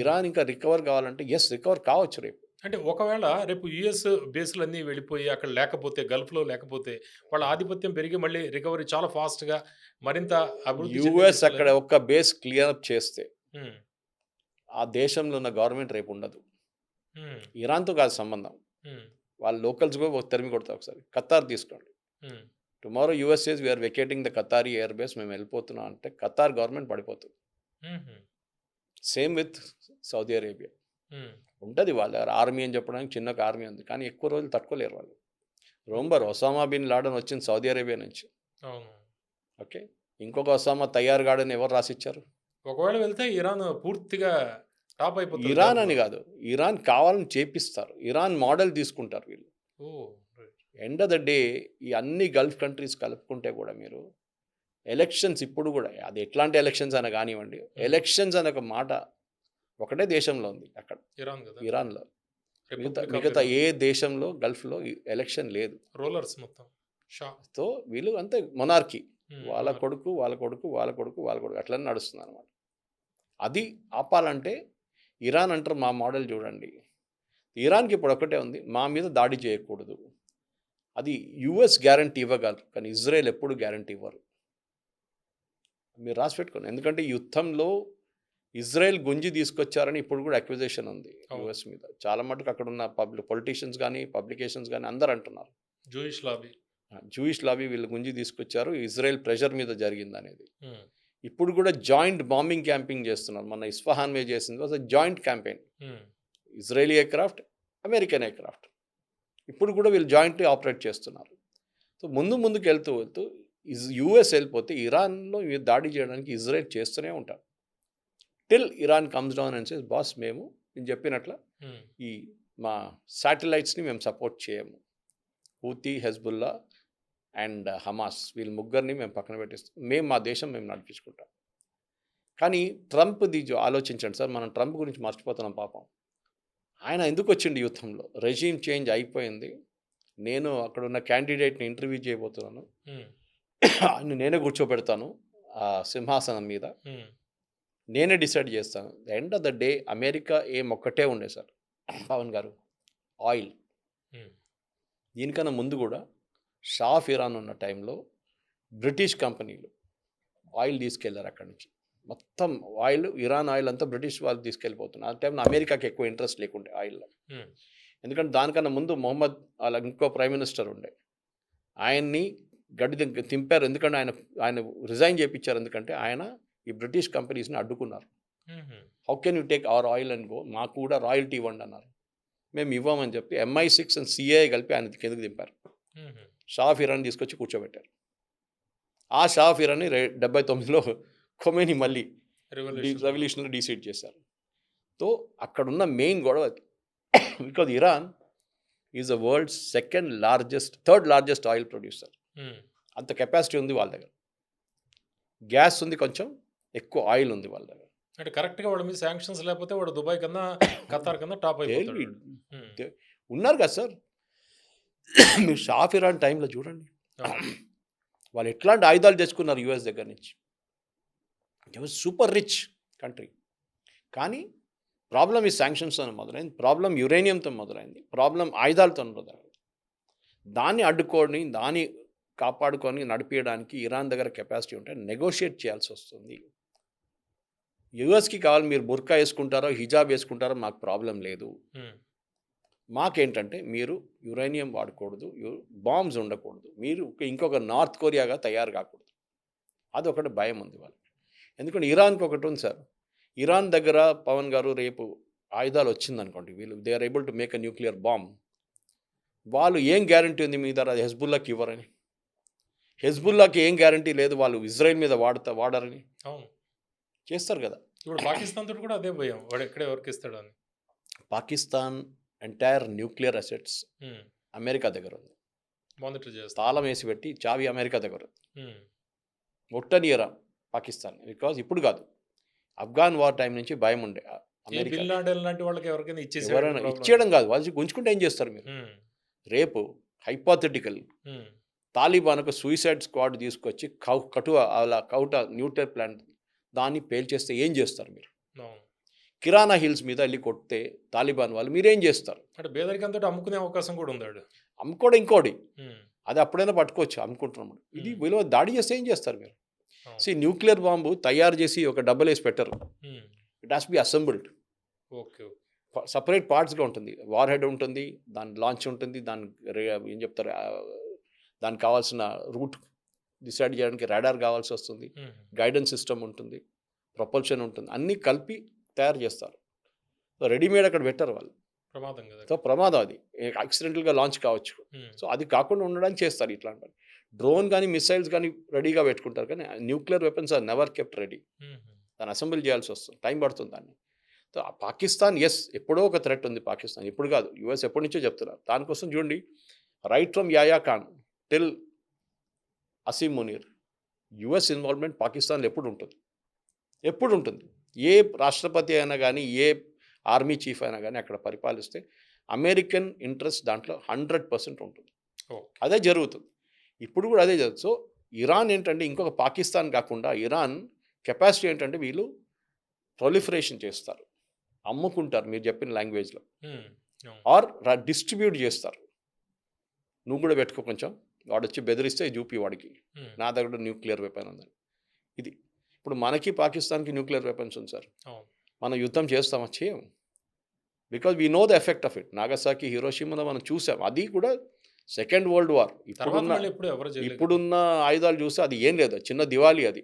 ఇరాన్ ఇంకా రికవర్ కావాలంటే రికవర్ కావచ్చు రేపు. అంటే ఒకవేళ రేపు యుఎస్ బేస్లన్నీ వెళ్ళిపోయి అక్కడ లేకపోతే, గల్ఫ్లో లేకపోతే, వాళ్ళ ఆధిపత్యం పెరిగి మళ్ళీ రికవరీ చాలా ఫాస్ట్గా మరింత అభివృద్ధి యుఎస్ అక్కడ ఒక్క బేస్ క్లియర్ అప్ చేస్తే ఉమ్. ఆ దేశంలో ఉన్న గవర్నమెంట్ రేపు ఉండదు. ఉమ్. ఇరాన్తో కాదు సంబంధం, ఉమ్. వాళ్ళ లోకల్స్ కూడా తరిమి కొడతారు. ఒకసారి ఖతార్ తీసుకోండి, um. Tomorrow US says we're vacating the Qatari air base, మేము వెళ్ళిపోతున్నాం అంటే ఖతార్ గవర్నమెంట్ పడిపోతుంది. Um. Same with Saudi Arabia. Um. ఉంటుంది వాళ్ళ దగ్గర ఆర్మీ అని చెప్పడానికి, చిన్న ఒక ఆర్మీ ఉంది, కానీ ఎక్కువ రోజులు తట్టుకోలేరు వాళ్ళు. రోంబర్ ఒసామా బిన్ లాడన్ వచ్చింది సౌదీ అరేబియా నుంచి, అవును. ఓకే, ఇంకొక ఒసామా తయారు గాడని ఎవరు రాసిచ్చారు? ఒకవేళ వెళ్తే ఇరాన్ పూర్తిగా టాప్ అయిపోతుంది. ఇరాన్ అని కాదు, ఇరాన్ కావాలని చేపిస్తారు, ఇరాన్ మోడల్ తీసుకుంటారు వీళ్ళు. Oh, right. End of the day ఈ అన్ని గల్ఫ్ కంట్రీస్ కలుపుకుంటే కూడా మీరు ఎలక్షన్స్ ఇప్పుడు కూడా, అది ఎట్లాంటి ఎలక్షన్స్ అయినా కానివ్వండి, ఎలక్షన్స్ అనే ఒక మాట ఒకటే దేశంలో ఉంది అక్కడ, ఇరాన్ కదా. ఇరాన్లో. రిపబ్లిక్ ఆఫ్ మిగతా ఇరాన్. ఏ దేశంలో గల్ఫ్లో ఎలక్షన్ లేదు. రూలర్స్ మొత్తం షా. తో వీళ్ళు అంతే మొనార్కీ, ఉమ్. వాళ్ళ కొడుకు వాళ్ళ కొడుకు వాళ్ళ కొడుకు వాళ్ళ కొడుకు అట్లనే నడుస్తుంది అనమాట. అది ఆపాలంటే ఇరాన్ అంటారు మా మోడల్ చూడండి. ఇరాన్కి ఇప్పుడు ఒకటే ఉంది, మా మీద దాడి చేయకూడదు. అది యుఎస్ గ్యారంటీ ఇవ్వగలరు, కానీ ఇజ్రాయెల్ ఎప్పుడు గ్యారంటీ ఇవ్వరు. మీరు రాసి పెట్టుకోండి, ఎందుకంటే యుద్ధంలో ఇజ్రాయెల్ గుంజి తీసుకొచ్చారని ఇప్పుడు కూడా అక్విజేషన్ ఉంది యుఎస్ మీద. చాలా మటుకు అక్కడ ఉన్న పొలిటీషియన్స్ కానీ పబ్లికేషన్స్ కానీ అందరు అంటున్నారు జూయిష్ లాబీ, జూయిష్ లాబీ వీళ్ళు గుంజి తీసుకొచ్చారు, ఇజ్రాయెల్ ప్రెషర్ మీద జరిగింది అనేది. ఉమ్. ఇప్పుడు కూడా జాయింట్ బాంబింగ్ క్యాంపింగ్ చేస్తున్నారు. మన ఇస్ఫహాన్ మీద చేసింది joint campaign, um. Israeli aircraft, American aircraft. ఇప్పుడు కూడా వీళ్ళు జాయింట్లీ ఆపరేట్ చేస్తున్నారు. సో ముందుకు వెళ్తూ యూఎస్ వెళ్ళిపోతే ఇరాన్లో దాడి చేయడానికి ఇజ్రాయెల్ చేస్తూనే ఉంటారు. Till Iran comes down and says boss నేను చెప్పినట్ల ఈ మా శాటిలైట్స్ని మేము సపోర్ట్ చేయము, హూతీ, హెజ్బుల్లా అండ్ హమాస్ వీళ్ళ ముగ్గురిని మేము పక్కన పెట్టిస్తాం, మేము మా దేశం మేము నడిపించుకుంటాం. కానీ ట్రంప్ది ఆలోచించండి సార్, మనం ట్రంప్ గురించి మర్చిపోతున్నాం పాపం. ఆయన ఎందుకు వచ్చిండు యుద్ధంలో? రెజీమ్ చేంజ్ అయిపోయింది, నేను అక్కడ ఉన్న క్యాండిడేట్ని ఇంటర్వ్యూ చేయబోతున్నాను, ఆయన నేనే కూర్చోబెడతాను ఆ సింహాసనం మీద, నేనే డిసైడ్ చేస్తాను. End of the day America ఒక్కటే ఉండే సార్ పవన్ గారు, ఆయిల్. దీనికన్నా ముందు కూడా షా ఆఫ్ ఇరాన్ ఉన్న టైంలో బ్రిటిష్ కంపెనీలు ఆయిల్ తీసుకెళ్లారు అక్కడి నుంచి. మొత్తం ఆయిల్, ఇరాన్ ఆయిల్ అంతా బ్రిటిష్ వాళ్ళు తీసుకెళ్ళిపోతున్నారు. ఆ టైంలో అమెరికాకి ఎక్కువ ఇంట్రెస్ట్ లేకుండే ఆయిల్లో. ఎందుకంటే దానికన్నా ముందు మొహమ్మద్ అలా ఇంకో ప్రైమ్ మినిస్టర్ ఉండే, ఆయన్ని గడ్డి తింపారు. ఎందుకంటే ఆయన రిజైన్ చేయించారు, ఎందుకంటే ఆయన ఈ బ్రిటిష్ కంపెనీస్ని అడ్డుకున్నారు. How can you take our oil and go, మాకు కూడా రాయల్టీ ఇవ్వండి అన్నారు. మేము ఇవ్వమని చెప్పి MI6 అండ్ CIA కలిపి ఆయన కిందకి దింపారు. షా ఆఫ్ ఇరాన్ తీసుకొచ్చి కూర్చోబెట్టారు. ఆ షా ఆఫ్ ఇరాన్ని 79లో ఖొమేని మళ్ళీ రెవల్యూషనరీ డిసైడ్ చేశారు. సో అక్కడున్న మెయిన్ గొడవ అది. Because Iran is the world's third largest oil producer. అంత కెపాసిటీ ఉంది వాళ్ళ దగ్గర, గ్యాస్ ఉంది, కొంచెం ఎక్కువ ఆయిల్ ఉంది వాళ్ళ దగ్గర. అంటే కరెక్ట్గా వాడి మీద శాంక్షన్స్ లేకపోతే వాడు దుబాయ్ కన్నా ఖతార్ కన్నా టాప్ అయిపోతాడు. ఉన్నారు కదా సార్, మీరు షా ఆఫ్ ఇరాన్ టైంలో చూడండి వాళ్ళు ఎట్లాంటి ఆయుధాలు తెచ్చుకున్నారు యుఎస్ దగ్గర నుంచి. It was super rich country. కానీ ప్రాబ్లం ఈ శాంక్షన్స్తో మొదలైంది, ప్రాబ్లం యురేనియంతో మొదలైంది, ప్రాబ్లం ఆయుధాలతో మొదలైంది. దాన్ని అడ్డుకొని, దాన్ని కాపాడుకొని నడిపించడానికి ఇరాన్ దగ్గర కెపాసిటీ ఉంటే నెగోషియేట్ చేయాల్సి వస్తుంది. యుఎస్కి కావాలి, మీరు బుర్కా వేసుకుంటారో హిజాబ్ వేసుకుంటారో మాకు ప్రాబ్లం లేదు, మాకేంటంటే మీరు యురేనియం వాడకూడదు, బాంబ్స్ ఉండకూడదు, మీరు ఇంకొక నార్త్ కొరియాగా తయారు కాకూడదు. అదొకటి భయం ఉంది వాళ్ళకి. ఎందుకంటే ఇరాన్కి ఒకటి ఉంది సార్, ఇరాన్ దగ్గర పవన్ గారు రేపు ఆయుధాలు వచ్చిందనుకోండి, వీళ్ళు they are able to make a nuclear bomb. వాళ్ళు ఏం గ్యారంటీ ఉంది మీ దగ్గర హెజ్బుల్లాకి ఇవ్వరని? హెజ్బుల్లాకి ఏం గ్యారంటీ లేదు వాళ్ళు ఇజ్రాయెల్ మీద వాడరని? అవును, చేస్తారు కదా. ఇప్పుడు పాకిస్తాన్ తోటి కూడా అదే భయం, వాడు ఎక్కడే వర్క్ ఇస్తాడు అని. Pakistan entire nuclear assets America దగ్గర ఉంది, మానిటర్ చేస్తా, తాళం వేసి పెట్టి చావి అమెరికా దగ్గర ఉంది. ముట్టనియరా పాకిస్తాన్, బికాజ్ ఇప్పుడు కాదు, ఆఫ్ఘాన్ వార్ టైం నుంచి భయం ఉండే బిన్ లాడెన్ లాంటి వాళ్ళకి ఎవరికైనా ఎవరైనా ఇచ్చేయడం కాదు, వాళ్ళు ఉంచుకుంటే ఏం చేస్తారు మీరు? రేపు హైపోథెటికల్ తాలిబాన్కు సూసైడ్ స్క్వాడ్ తీసుకొచ్చి కౌట న్యూక్లియర్ ప్లాంట్ దాన్ని పేల్చేస్తే ఏం చేస్తారు మీరు? కిరాణా హిల్స్ మీద వెళ్ళి కొడితే తాలిబాన్ వాళ్ళు మీరేం చేస్తారు? అంటే పేదరికంతో అమ్ముకునే అవకాశం కూడా ఉంది. అమ్ముకోవడం ఇంకోటి, అది అప్పుడైనా పట్టుకోవచ్చు, అమ్ముకుంటున్నాం. ఇది విలువ దాడి చేస్తే ఏం చేస్తారు మీరు? న్యూక్లియర్ బాంబు తయారు చేసి ఒక డబ్బులు వేసి పెట్టరు, it has be assembled. Separate పార్ట్స్గా ఉంటుంది, వార్ హెడ్ ఉంటుంది, దాని లాంచ్ ఉంటుంది, దాని ఏం చెప్తారు, దానికి కావాల్సిన రూట్ డిసైడ్ చేయడానికి రాడార్ కావాల్సి వస్తుంది, గైడెన్స్ సిస్టమ్ ఉంటుంది, ప్రొపల్షన్ ఉంటుంది, అన్నీ కలిపి తయారు చేస్తారు. సో రెడీమేడ్ అక్కడ పెట్టరు వాళ్ళు, సో ప్రమాదం, అది యాక్సిడెంటల్గా లాంచ్ కావచ్చు. సో అది కాకుండా ఉండడానికి చేస్తారు ఇట్లాంటి. డ్రోన్ కానీ మిసైల్స్ కానీ రెడీగా పెట్టుకుంటారు, కానీ nuclear weapons are never kept ready. దాన్ని అసెంబుల్ చేయాల్సి వస్తుంది, టైం పడుతుంది దాన్ని. సో పాకిస్తాన్ ఎప్పుడో ఒక థ్రెట్ ఉంది పాకిస్తాన్, ఇప్పుడు కాదు, యుఎస్ ఎప్పటి నుంచో చెప్తున్నారు. దానికోసం చూడండి, రైట్ ఫ్రమ్ యాయా Khan till Asim Munir, US involvement పాకిస్తాన్లో ఎప్పుడు ఉంటుంది. ఏ రాష్ట్రపతి అయినా కానీ, ఏ ఆర్మీ చీఫ్ అయినా కానీ అక్కడ పరిపాలిస్తే అమెరికన్ ఇంట్రెస్ట్ దాంట్లో 100% ఉంటుంది. అదే జరుగుతుంది, ఇప్పుడు కూడా అదే జరుగుతుంది. సో ఇరాన్ ఏంటంటే ఇంకొక పాకిస్తాన్ కాకుండా ఇరాన్ కెపాసిటీ ఏంటంటే వీళ్ళు ప్రొలిఫరేషన్ చేస్తారు, అమ్ముకుంటారు మీరు చెప్పిన లాంగ్వేజ్లో, ఆర్ డిస్ట్రిబ్యూట్ చేస్తారు. నువ్వు కూడా పెట్టుకో, కొంచెం వాడు వచ్చి బెదిరిస్తే చూపి వాడికి నా దగ్గర న్యూక్లియర్ వెపన్ ఉందని. ఇది ఇప్పుడు మనకి పాకిస్తాన్కి న్యూక్లియర్ వెపన్స్ ఉంది సార్, మనం యుద్ధం చేస్తామా? చేయం, because we know the effect of it. Nagasaki, హిరోషిమాలో మనం చూసాం, అది కూడా సెకండ్ వరల్డ్ వార్. ఇప్పుడున్న ఆయుధాలు చూస్తే అది ఏం లేదు, చిన్న దివాళీ అది.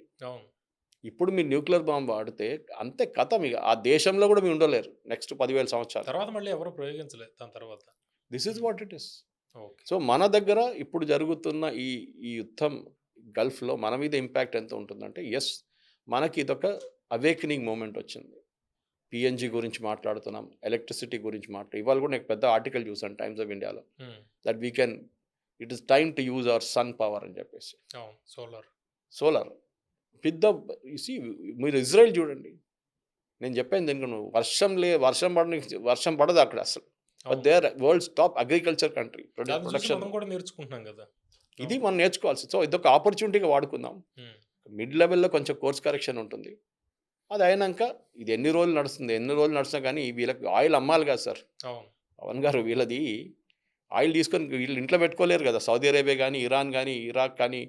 ఇప్పుడు మీరు న్యూక్లియర్ బాంబ్ వాడితే అంతే కథం ఇక. ఆ దేశంలో కూడా మీరు ఉండలేరు నెక్స్ట్ 10,000 సంవత్సరాలు. తర్వాత మళ్ళీ ఎవరు ప్రయోగించలేదు దాని తర్వాత. This is what it is. Okay. So మన దగ్గర ఇప్పుడు జరుగుతున్న ఈ యుద్ధం గల్ఫ్‌లో మన మీద ఇంపాక్ట్ ఎంత ఉంటుందంటే, యెస్, మనకి ఇదొక అవేకెనింగ్ మూమెంట్ వచ్చింది. పీఎన్జీ గురించి మాట్లాడుతున్నాం, ఎలక్ట్రిసిటీ గురించి ఇవాళ కూడా నేను పెద్ద ఆర్టికల్ చూసాను టైమ్స్ ఆఫ్ ఇండియాలో, that we can it is time to use our sun power అని చెప్పేసి. అవును. సోలార్ పెద్ద see, మీరు ఇజ్రాయెల్ చూడండి. నేను చెప్పాను దీనికి, నువ్వు వర్షం పడదు అక్కడ అసలు. But they are world's top agriculture country production. మనం కూడా నేర్చుకుంటున్నాం కదా. ఇది మనం నేర్చుకోవాల్సి. సో ఇదొక ఆపర్చునిటీగా వాడుకుందాం. మిడ్ లెవెల్లో కొంచెం కోర్స్ కరెక్షన్ ఉంటుంది. అది అయినాక ఇది ఎన్ని రోజులు నడుస్తున్నా కానీ వీళ్ళకి ఆయిల్ అమ్మాలి కదా సార్. అవును. పవన్ గారు, వీళ్ళది ఆయిల్ తీసుకొని వీళ్ళు ఇంట్లో పెట్టుకోలేరు కదా. సౌదీ అరేబియా కానీ, ఇరాన్ కానీ, ఇరాక్ కానీ,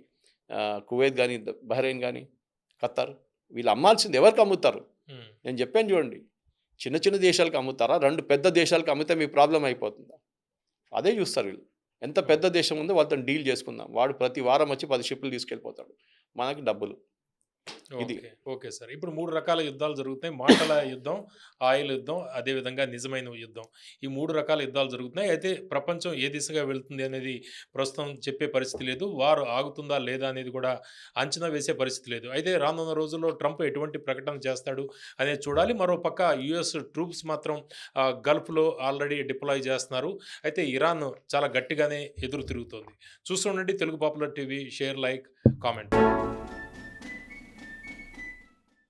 కువైత్ కానీ, బహ్రెయిన్ కానీ, ఖత్తర్, వీళ్ళు అమ్మాల్సింది ఎవరికి అమ్ముతారు? నేను చెప్పాను చూడండి, చిన్న చిన్న దేశాలకు అమ్ముతారా, 2 పెద్ద దేశాలకు అమ్మితే మీ ప్రాబ్లం అయిపోతుందా? అదే చూస్తారు వీళ్ళు. ఎంత పెద్ద దేశం ఉందో వాళ్ళతో డీల్ చేసుకుందాం. వాడు ప్రతి వారం వచ్చి 10 షిప్లు తీసుకెళ్ళిపోతాడు, మనకి డబ్బులు. ఇది ఓకే సార్. ఇప్పుడు 3 రకాల యుద్ధాలు జరుగుతున్నాయి. మాటల యుద్ధం, ఆయిల్ యుద్ధం, అదేవిధంగా నిజమైన యుద్ధం. ఈ 3 రకాల యుద్ధాలు జరుగుతున్నాయి. అయితే ప్రపంచం ఏ దిశగా వెళ్తుంది అనేది ప్రస్తుతం చెప్పే పరిస్థితి లేదు. వారు ఆగుతుందా లేదా అనేది కూడా అంచనా వేసే పరిస్థితి లేదు. అయితే రానున్న రోజుల్లో ట్రంప్ ఎటువంటి ప్రకటన చేస్తాడు అనేది చూడాలి. మరో పక్క యుఎస్ ట్రూప్స్ మాత్రం గల్ఫ్లో ఆల్రెడీ డిప్లాయ్ చేస్తున్నారు. అయితే ఇరాన్ చాలా గట్టిగానే ఎదురు తిరుగుతోంది. చూస్తుండండి Telugu popular TV. Share, like, comment.